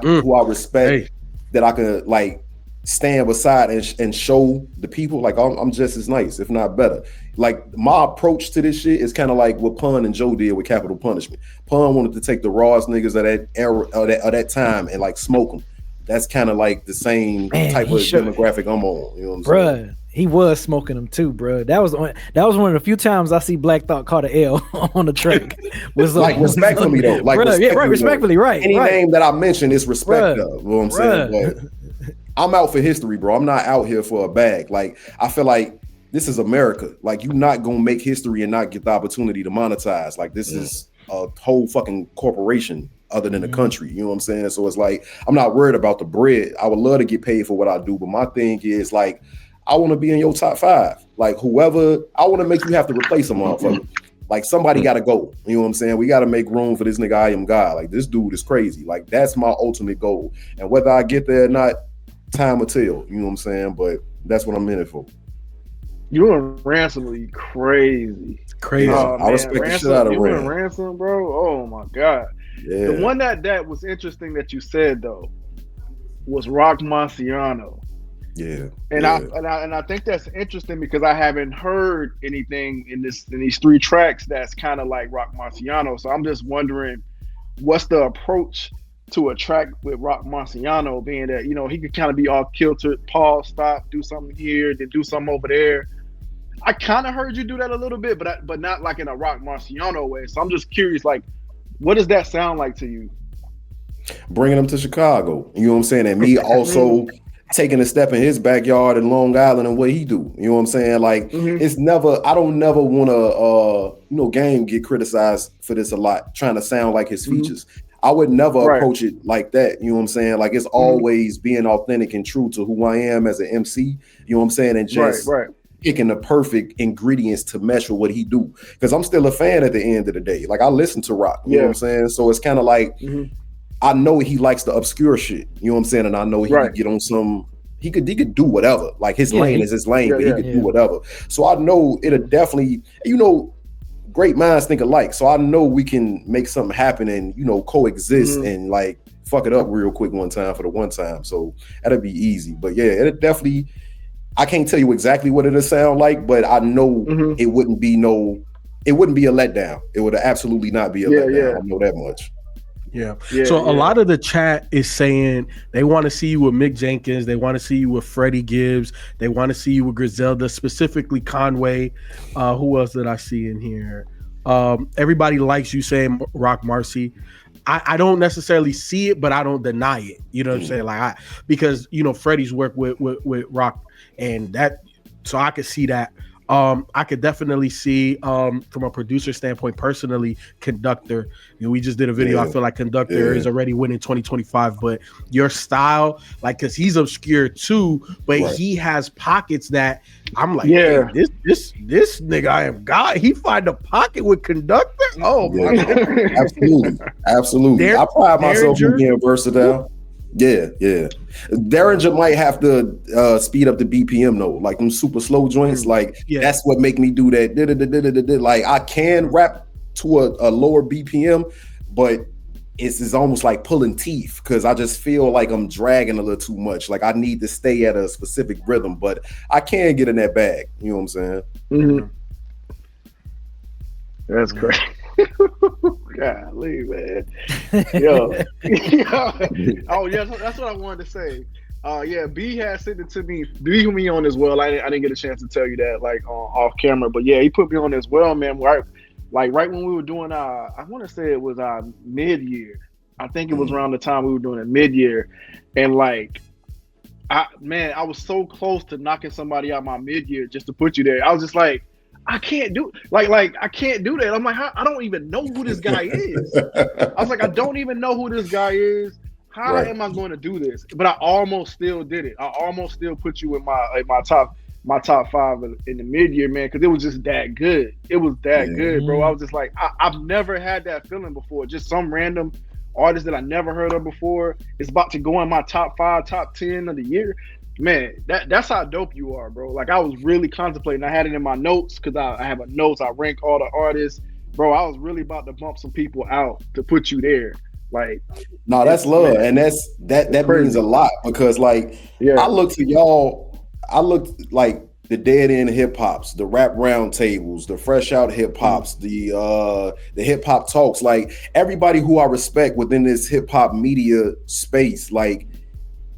respect, that I could like stand beside and show the people like I'm just as nice, if not better. Like my approach to this shit is kind of like what Pun and Joe did with Capital Punishment. Pun wanted to take the rawest niggas of that era, of that time, and like smoke them. That's kind of like the same type of demographic I'm on. You know what I'm saying? He was smoking them too, bro. That was one of the few times I see Black Thought caught an L on the track. Was like respectfully though, like bruh, yeah, right, respectfully, right. Any right. name that I mention is respect, though. You know what I'm saying? But I'm out for history, bro. I'm not out here for a bag. Like I feel like this is America. Like you're not gonna make history and not get the opportunity to monetize. Like this is a whole fucking corporation other than the country. You know what I'm saying? So it's like I'm not worried about the bread. I would love to get paid for what I do, but my thing is like I want to be in your top 5. Like whoever, I want to make you have to replace a motherfucker. Like somebody got to go. You know what I'm saying? We got to make room for this nigga IAMGAWD. Like this dude is crazy. Like that's my ultimate goal. And whether I get there or not, time will tell. You know what I'm saying? But that's what I'm in it for. You and Ransom are crazy. Crazy. I respect the shit out of you and Ransom, bro. Oh my god. Yeah. The one that was interesting that you said though was Rock Marciano. Yeah. And I think that's interesting because I haven't heard anything in these 3 tracks that's kind of like Rock Marciano. So I'm just wondering what's the approach to a track with Rock Marciano, being that, you know, he could kind of be all kiltered, pause, stop, do something here, then do something over there. I kind of heard you do that a little bit, but not like in a Rock Marciano way. So I'm just curious, like, what does that sound like to you? Bringing him to Chicago, you know what I'm saying? And me also taking a step in his backyard in Long Island and what he do. You know what I'm saying? Like it's never, I don't never want to, Game get criticized for this a lot, trying to sound like his features. I would never approach it like that. You know what I'm saying? Like it's always being authentic and true to who I am as an MC. You know what I'm saying? And just picking the perfect ingredients to mesh with what he do. Because I'm still a fan at the end of the day. Like I listen to Rock. You know what I'm saying? So it's kind of like, I know he likes the obscure shit, you know what I'm saying? And I know he could get on some, he could do whatever. Like his lane is his lane, but he could do whatever. So I know it'll definitely, great minds think alike. So I know we can make something happen and, coexist and like fuck it up real quick one time for the one time. So that'll be easy. But yeah, it'll definitely, I can't tell you exactly what it'll sound like, but I know it wouldn't be a letdown. It would absolutely not be a letdown. I know that much. So a lot of the chat is saying they want to see you with Mick Jenkins, they want to see you with Freddie Gibbs, they want to see you with Griselda, specifically Conway. Who else did I see in here? Everybody likes you saying Rock Marcy. I don't necessarily see it, but I don't deny it. You know what I'm saying? Like because Freddie's work with Rock, and that, so I could see that. I could definitely see from a producer standpoint, personally, Conductor. We just did a video. I feel like Conductor is already winning 2025, but your style, like, because he's obscure too, but he has pockets that I'm like, hey, this nigga IAMGAWD, he find a pocket with Conductor. Oh my God. Absolutely. I pride myself on being versatile. Yeah. Derringer might have to speed up the BPM though, like them super slow joints. Like that's what make me do that. Like I can rap to a lower BPM, but it's almost like pulling teeth because I just feel like I'm dragging a little too much. Like I need to stay at a specific rhythm, but I can get in that bag. You know what I'm saying? That's great. Golly, man. Yo. Oh yeah, that's what I wanted to say. B had sent it to me. B put me on as well. I didn't get a chance to tell you that like off camera, but yeah, he put me on as well, man. Right when we were doing I want to say it was mid-year. I think it was around the time we were doing it mid-year, and like I was so close to knocking somebody out my mid-year just to put you there. I was just like, I can't do I can't do that. I'm like, I don't even know who this guy is. I was like, I don't even know who this guy is. How am I going to do this? But I almost still did it. I almost still put you in my top 5 in the mid-year, man, because it was just that good. It was that good, bro. I was just like, I've never had that feeling before. Just some random artist that I never heard of before is about to go in my top 5, top 10 of the year. Man, that's how dope you are, bro. Like I was really contemplating. I had it in my notes because I have a notes. I rank all the artists, bro. I was really about to bump some people out to put you there. Like, no, that's love, and that means a lot because like I look to y'all. I look like the Dead End hip hops, the rap roundtables, the fresh out hip hops, the hip hop talks. Like everybody who I respect within this hip hop media space, like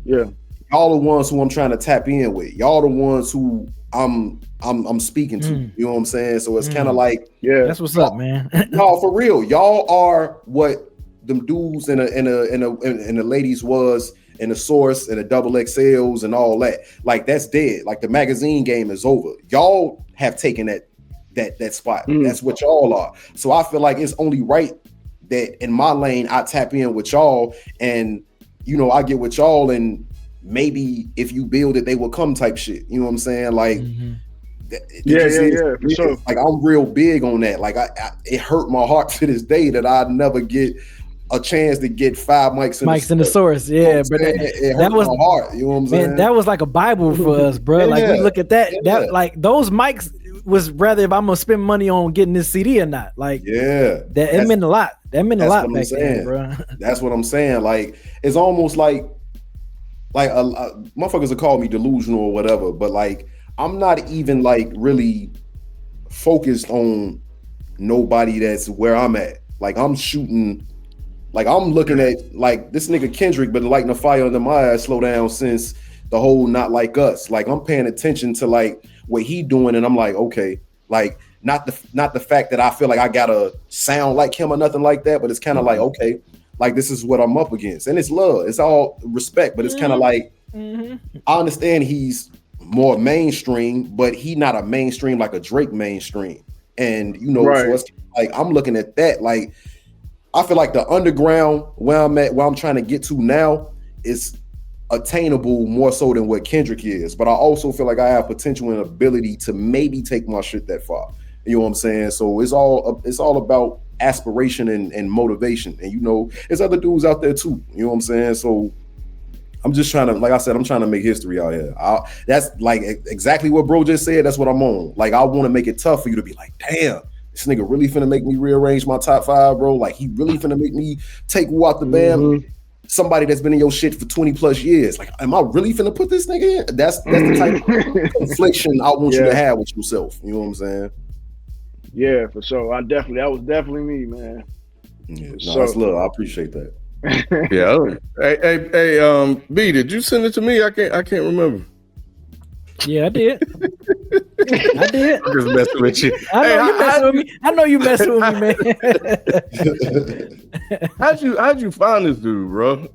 y'all the ones who I'm trying to tap in with. Y'all the ones who I'm speaking to. You know what I'm saying? So it's kind of like, that's what's up, man. No, for real, y'all are what them dudes and the ladies was in the Source and the double XLs and all that. Like that's dead. Like the magazine game is over. Y'all have taken that spot. That's what y'all are. So I feel like it's only right that in my lane I tap in with y'all, and you know I get with y'all, and maybe if you build it, they will come type shit. You know what I'm saying? Like, for sure. Like I'm real big on that. Like it hurt my heart to this day that I never get a chance to get 5 mics in the Source. Yeah, but that was my heart. You know what I'm saying? That was like a Bible for us, bro. Like we look at that. That like those mics was rather if I'm gonna spend money on getting this CD or not. Like that it meant a lot. That meant a lot back then, bro. That's what I'm saying. Like it's almost like motherfuckers will call me delusional or whatever, but like I'm not even like really focused on nobody that's where I'm at. Like I'm shooting, like I'm looking at like this nigga Kendrick, but lighting a fire under my eyes slow down since the whole Not Like Us. Like I'm paying attention to like what he doing, and I'm like, okay, like not the fact that I feel like I gotta sound like him or nothing like that, but it's kind of like, okay, like this is what I'm up against, and it's love, it's all respect, but it's kind of like I understand he's more mainstream, but he not a mainstream like a Drake mainstream, and you know, so it's like I'm looking at that like I feel like the underground where I'm at, where I'm trying to get to now is attainable more so than what Kendrick is, but I also feel like I have potential and ability to maybe take my shit that far. You know what I'm saying? So it's all about aspiration and motivation, and you know, there's other dudes out there too. You know what I'm saying? So I'm just trying to, like I said, I'm trying to make history out here. That's like exactly what bro just said. That's what I'm on. Like I want to make it tough for you to be like, damn, this nigga really finna make me rearrange my top 5, bro. Like he really finna make me take Wu out the band. Somebody that's been in your shit for 20 plus years. Like, am I really finna put this nigga in? That's the type of confliction I want you to have with yourself. You know what I'm saying? Yeah, for sure. That was definitely me, man. Yeah, that's love. I appreciate that. Hey, B, did you send it to me? I can't remember. Yeah, I did. I'm just messing with you. I know you messing with me, man. How'd you find this dude, bro?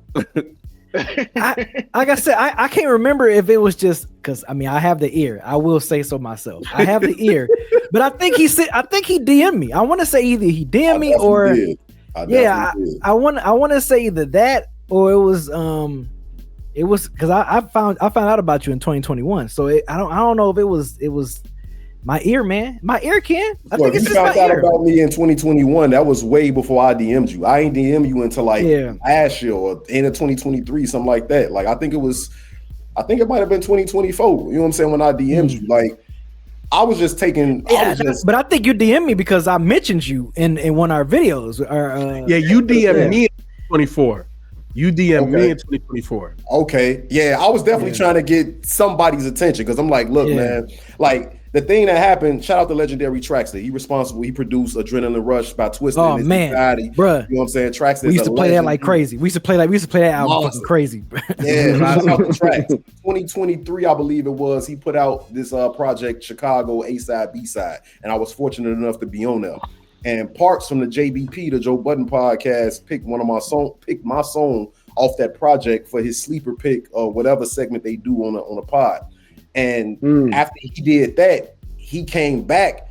Like I said, I can't remember if it was just because I mean I have the ear. I will say so myself. I have the ear, but I think he DM'd me. I want to say either he DM'd me or I want to say either that or it was because I found out about you in 2021. So I don't know if it was my ear, man. My ear, Ken. I think it's just my ear. You found out about me in 2021. That was way before I DM'd you. I ain't DM'd you until like last year or end of 2023, something like that. Like I think it might have been 2024. You know what I'm saying? When I DM'd you, like I was just taking. But I think you DM'd me because I mentioned you in one of our videos. You DM'd me in 24. You DM'd me in 2024. Okay. Yeah, I was definitely trying to get somebody's attention because I'm like, look, man, like the thing that happened, shout out to Legendary Traxter. He produced Adrenaline Rush by Twisted. Oh, man. Body. Bruh. You know what I'm saying? Traxter. We used to play that like crazy. We used to play that album fucking crazy. Yeah, shout out to Trax. 2023, I believe it was, he put out this project, Chicago A-Side, B-Side. And I was fortunate enough to be on there. And parts from the JBP, the Joe Budden podcast, picked my song off that project for his sleeper pick or whatever segment they do on a pod. And after he did that, he came back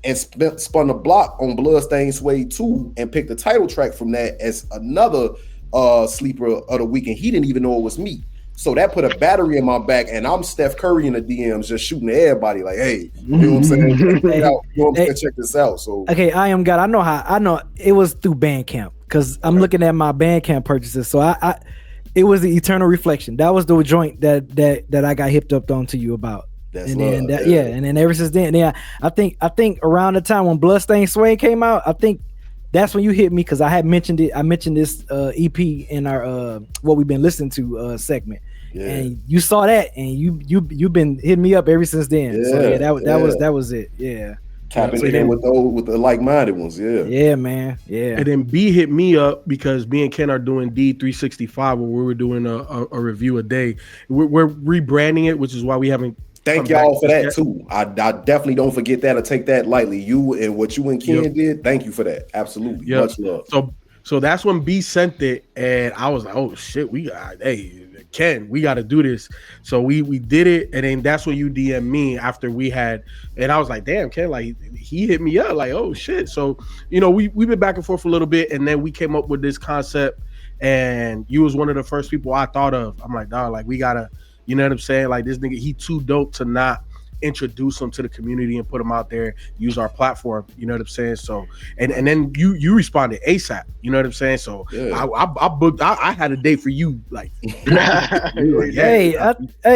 and spun the block on Bloodstained Suede 2 and picked the title track from that as another sleeper of the week. And he didn't even know it was me. So that put a battery in my back, and I'm Steph Curry in the DMs just shooting at everybody like, hey, you know what I'm saying? Check this out. So okay, IAMGAWD. I know it was through Bandcamp because I'm looking at my Bandcamp purchases. So I it was the Eternal Reflection. That was the joint that I got hipped up onto you about. That's and love, then and then ever since then, I think around the time when Bloodstained Suede came out, I think that's when you hit me because I had mentioned it. I mentioned this EP in our what we've been listening to segment. Yeah. And you saw that, and you've been hitting me up ever since then. Yeah, so that was it. Yeah, tapping in with the like-minded ones. Yeah, man. Yeah. And then B hit me up because me and Ken are doing D365 where we were doing a review a day. We're rebranding it, which is why we haven't Thank y'all for that too. I definitely don't forget that or take that lightly. You and what you and Ken did, thank you for that. Absolutely. Much love. So that's when B sent it, and I was like, oh shit, Ken, we got to do this. So we did it, and then that's when you DM me after we had, and I was like, damn, Ken, like he hit me up, like, oh shit. So we've been back and forth a little bit, and then we came up with this concept, and you was one of the first people I thought of. I'm like, dog, like we gotta, you know what I'm saying? Like this nigga, he too dope to not introduce them to the community and put them out there, use our platform, you know what I'm saying? So and then you responded ASAP, you know what I'm saying? So I booked, I had a date for you, like hey,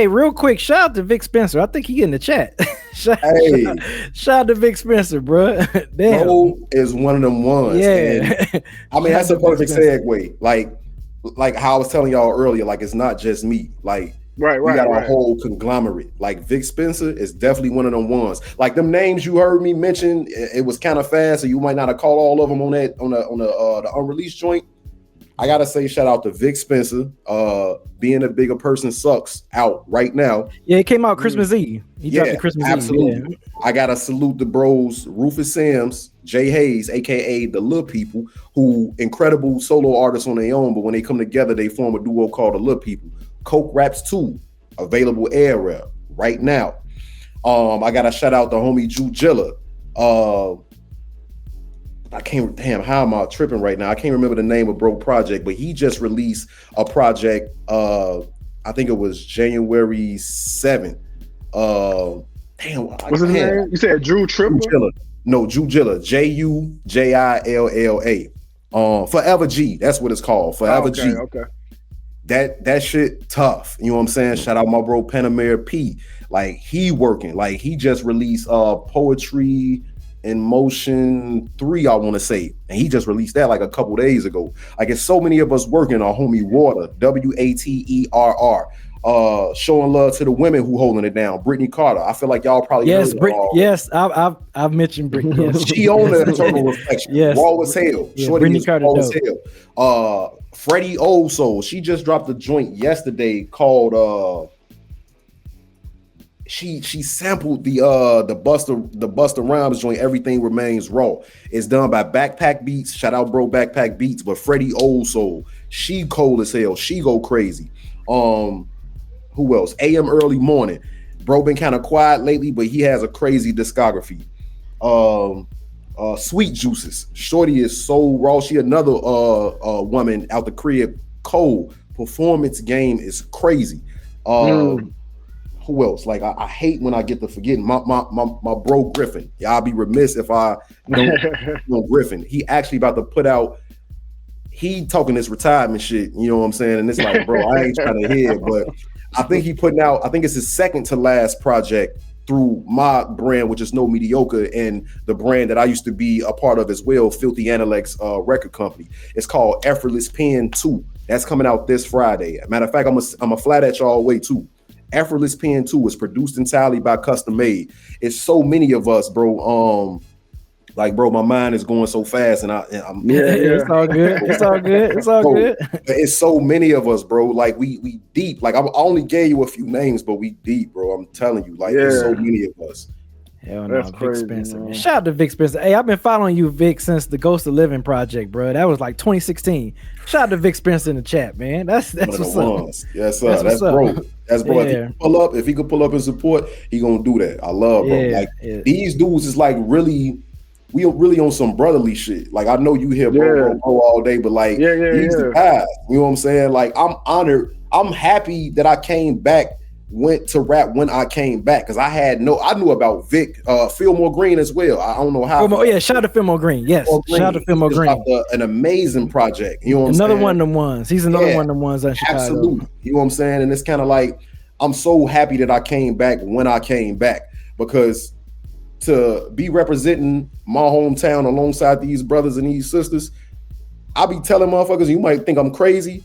real quick, shout out to Vic Spencer. I think he in the chat. shout out to Vic Spencer, bro. Damn. Bro is one of them ones. Yeah. And, I mean, that's a perfect segue. Like how I was telling y'all earlier, like it's not just me. Like we got a whole conglomerate. Like Vic Spencer is definitely one of them ones. Like them names you heard me mention, it was kind of fast, so you might not have called all of them on the unreleased joint. I gotta say shout out to Vic Spencer. Being a bigger person sucks out right now. Yeah, it came out Christmas Eve. He dropped it Christmas absolutely. Eve. Yeah. I gotta salute the bros, Rufus Sims, Jay Hayes, aka the Lil People, who incredible solo artists on their own, but when they come together, they form a duo called the Lil People. Coke Raps 2, available air right now. I gotta shout out the homie Jujilla. How am I tripping right now? I can't remember the name of bro project, but he just released a project. I think it was January 7th. What's his name? You said Drew Tripper? Jujilla. No, Jujilla. Jujilla. Forever G. That's what it's called. Forever G. Okay. That shit tough. You know what I'm saying? Shout out my bro Panamera P. Like he working. Like he just released Poetry in Motion 3, I want to say. And he just released that like a couple days ago. Like it's so many of us working. Our homie Water, WATERR. Showing love to the women who holding it down. Brittany Carter. I feel like y'all probably I've mentioned Brittany. Yes. She owned the Eternal Reflection. Yes. Raw as hell. Yeah, Shorty Brittany is Carter raw as hell. Freddie Old Soul. She just dropped a joint yesterday called she sampled the Busta Rhymes joint, Everything Remains Raw. It's done by Backpack Beats. Shout out bro Backpack Beats. But Freddie Old Soul, she cold as hell. She go crazy. Who else? AM Early Morning. Bro been kind of quiet lately, but he has a crazy discography. Sweet Juices. Shorty is so raw. She another woman out the crib. Cold. Performance game is crazy. Who else? Like I hate when I get to forgetting my bro Griffin. Yeah, I'll be remiss if I don't Griffin. He actually about to put out. He talking this retirement shit. You know what I'm saying? And it's like, bro, I ain't trying to hear, but I think he putting out. I think it's his second to last project through my brand, which is No Mediocre, and the brand that I used to be a part of as well, Filthy Analects record company. It's called Effortless Pen 2. That's coming out this Friday. Matter of fact, I'm a flat at y'all way too. Effortless Pen 2 is produced entirely by Custom Made. It's so many of us, bro. Like, bro, my mind is going so fast, and I'm it's all good. It's all good. It's all good. It's so many of us, bro. Like we deep. Like I only gave you a few names, but we deep, bro. I'm telling you, like there's so many of us. Hell no, Vic Spencer, man. Shout out to Vic Spencer. Hey, I've been following you, Vic, since the Ghost of Living project, bro. That was like 2016. Shout out to Vic Spencer in the chat, man. That's what's up. Yes, sir. That's bro. That's bro. Yeah. If he could pull up and support, he gonna do that. I love bro. Like these dudes is like really. We are really on some brotherly shit. Like I know you hear bro all day, but like he's the guy. You know what I'm saying? Like I'm honored. I'm happy that I came back, went to rap when I came back, because I knew about Vic, Fillmore Green as well. I don't know how. Shout out to Fillmore Green. Yes, shout out to Fillmore Green. An amazing project. You know what I'm saying? Another one of them ones. He's another one of them ones in Chicago. Absolutely. You know what I'm saying? And it's kind of like I'm so happy that I came back when I came back, because to be representing my hometown alongside these brothers and these sisters, I be telling motherfuckers, you might think I'm crazy.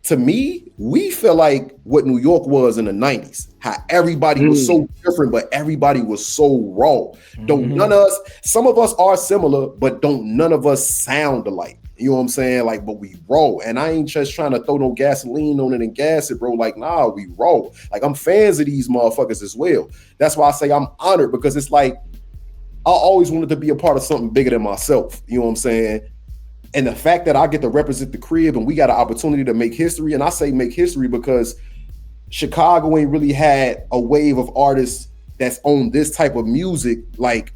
To me, we feel like what New York was in the 90s, how everybody was so different, but everybody was so raw. Don't none of us, some of us are similar, but don't none of us sound alike. You know what I'm saying? Like, but we roll. And I ain't just trying to throw no gasoline on it and gas it, bro. Like, nah, we roll. Like, I'm fans of these motherfuckers as well. That's why I say I'm honored, because it's like, I always wanted to be a part of something bigger than myself. You know what I'm saying? And the fact that I get to represent the crib and we got an opportunity to make history, and I say make history because Chicago ain't really had a wave of artists that's on this type of music like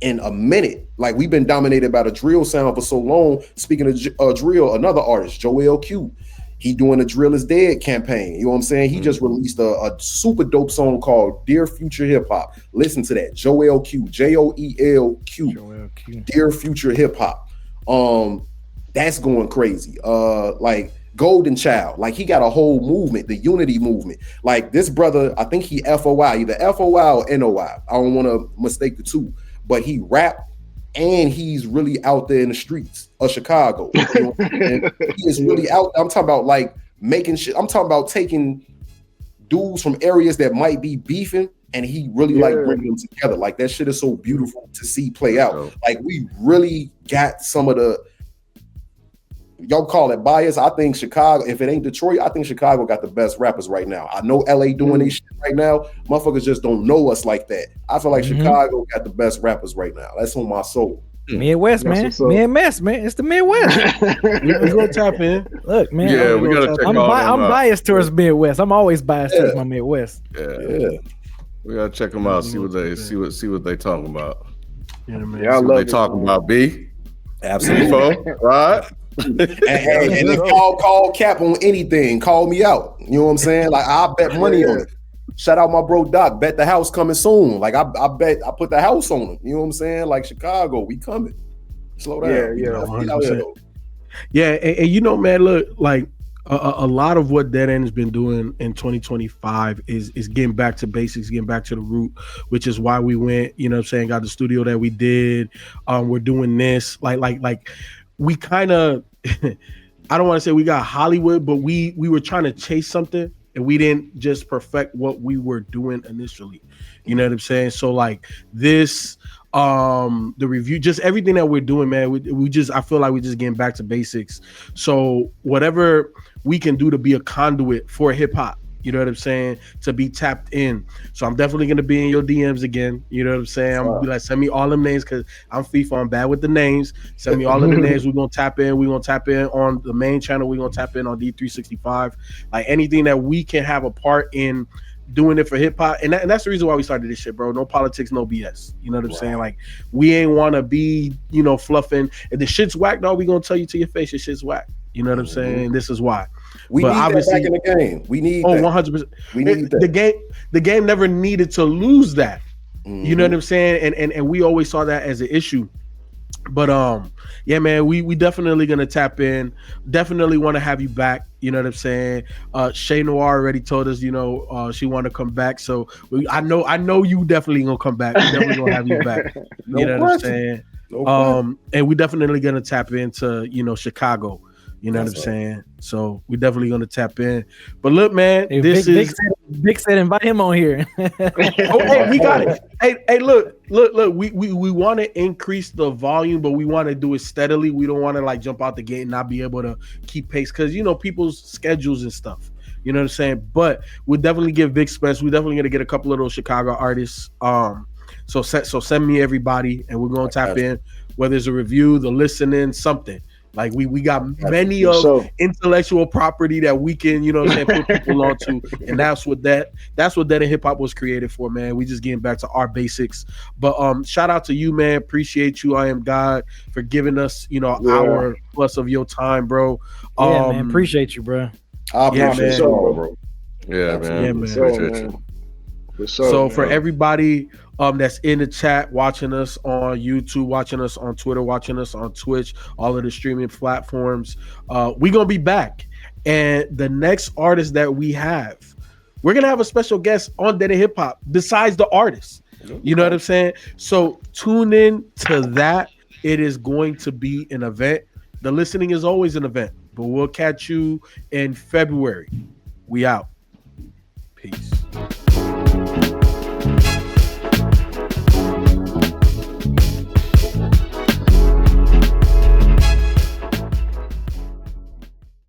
in a minute. Like, we've been dominated by the drill sound for so long. Speaking of drill, another artist, Joel Q, he doing the Drill is Dead campaign. You know what I'm saying? He just released a super dope song called Dear Future Hip Hop. Listen to that. Joel Q, Joelq, Joel Q. Dear Future Hip Hop. That's going crazy. Like Golden Child, like he got a whole movement, the unity movement. Like this brother, I think he FOI, either FOI or NOI. I don't want to mistake the two, but he rap and he's really out there in the streets of Chicago. You know what I'm saying? He is really out. I'm talking about like making shit. I'm talking about taking dudes from areas that might be beefing, and he really like bringing them together. Like that shit is so beautiful to see play out. Like we really got some of the, y'all call it bias. I think Chicago, if it ain't Detroit, I think Chicago got the best rappers right now. I know LA doing this shit right now. Motherfuckers just don't know us like that. I feel like Chicago got the best rappers right now. That's on my soul. Midwest, man. Midwest, man. It's the Midwest. we gonna tap in. Look, man. Yeah, we gotta check I'm biased towards Midwest. I'm always biased towards my Midwest. Yeah. We gotta check them out. See what they talking about. Yeah, man. Yeah, I see what love they it. talking about. B. Absolutely. Feefo, right? and if y'all call cap on anything, call me out. You know what I'm saying? Like I bet money on it. Shout out my bro Doc. Bet the house coming soon. Like I bet I put the house on him. You know what I'm saying? Like Chicago, we coming. Slow down. Yeah, and you know, man, look, like a lot of what Dead End has been doing in 2025 is getting back to basics, getting back to the root, which is why we went, you know what I'm saying, got the studio that we did. We're doing this. Like we kind of, I don't want to say we got Hollywood, but we were trying to chase something and we didn't just perfect what we were doing initially. You know what I'm saying? So like this, the review, just everything that we're doing, man, we just, I feel like we're just getting back to basics. So whatever we can do to be a conduit for hip hop, you know what I'm saying, to be tapped in. So I'm definitely going to be in your DMs again. You know what I'm saying? I'm going to be like, send me all them names because I'm Feefo. I'm bad with the names. Send me all of the names. We're going to tap in. We're going to tap in on the main channel. We're going to tap in on D365. Like anything that we can have a part in doing it for hip hop. And that's the reason why we started this shit, bro. No politics, no BS. You know what I'm saying? Like we ain't want to be, you know, fluffing. If the shit's whack, no, we going to tell you to your face, your shit's whack. You know what I'm saying? This is why. We need that back in the game. We need that. 100%. We need that. The game never needed to lose that. You know what I'm saying? And we always saw that as an issue. But yeah, man, we definitely gonna tap in. Definitely want to have you back. You know what I'm saying? Shay Noir already told us, you know, she want to come back. So I know you definitely gonna come back. We definitely gonna have you back. You know what I'm saying? And we definitely gonna tap into, you know, Chicago. You know what I'm saying? So we definitely gonna tap in. But look, man, Hey, this Vic said invite him on here. Hey, we got it. Hey, look. We want to increase the volume, but we want to do it steadily. We don't want to like jump out the gate and not be able to keep pace because you know people's schedules and stuff. You know what I'm saying? But we'll definitely give Vic space. We're definitely gonna get a couple of those Chicago artists. So send me everybody, and we're gonna tap in. Whether it's a review, the listening, something. Like we got many of intellectual property that we can, you know what I'm saying, put people onto, and that's what Dead and Hip Hop was created for, man. We just getting back to our basics. But shout out to you, man. Appreciate you, I Am God, for giving us, you know, hour plus of your time, bro. Yeah, man. Appreciate you, bro. I appreciate you, bro. Yeah, man. Yeah, man. Appreciate you. So for everybody that's in the chat, watching us on YouTube, watching us on Twitter, watching us on Twitch, all of the streaming platforms, we're gonna be back. And the next artist that we have, we're gonna have a special guest on Dead and Hip Hop besides the artist. You know what I'm saying? So tune in to that. It is going to be an event. The listening is always an event, but we'll catch you in February. We out.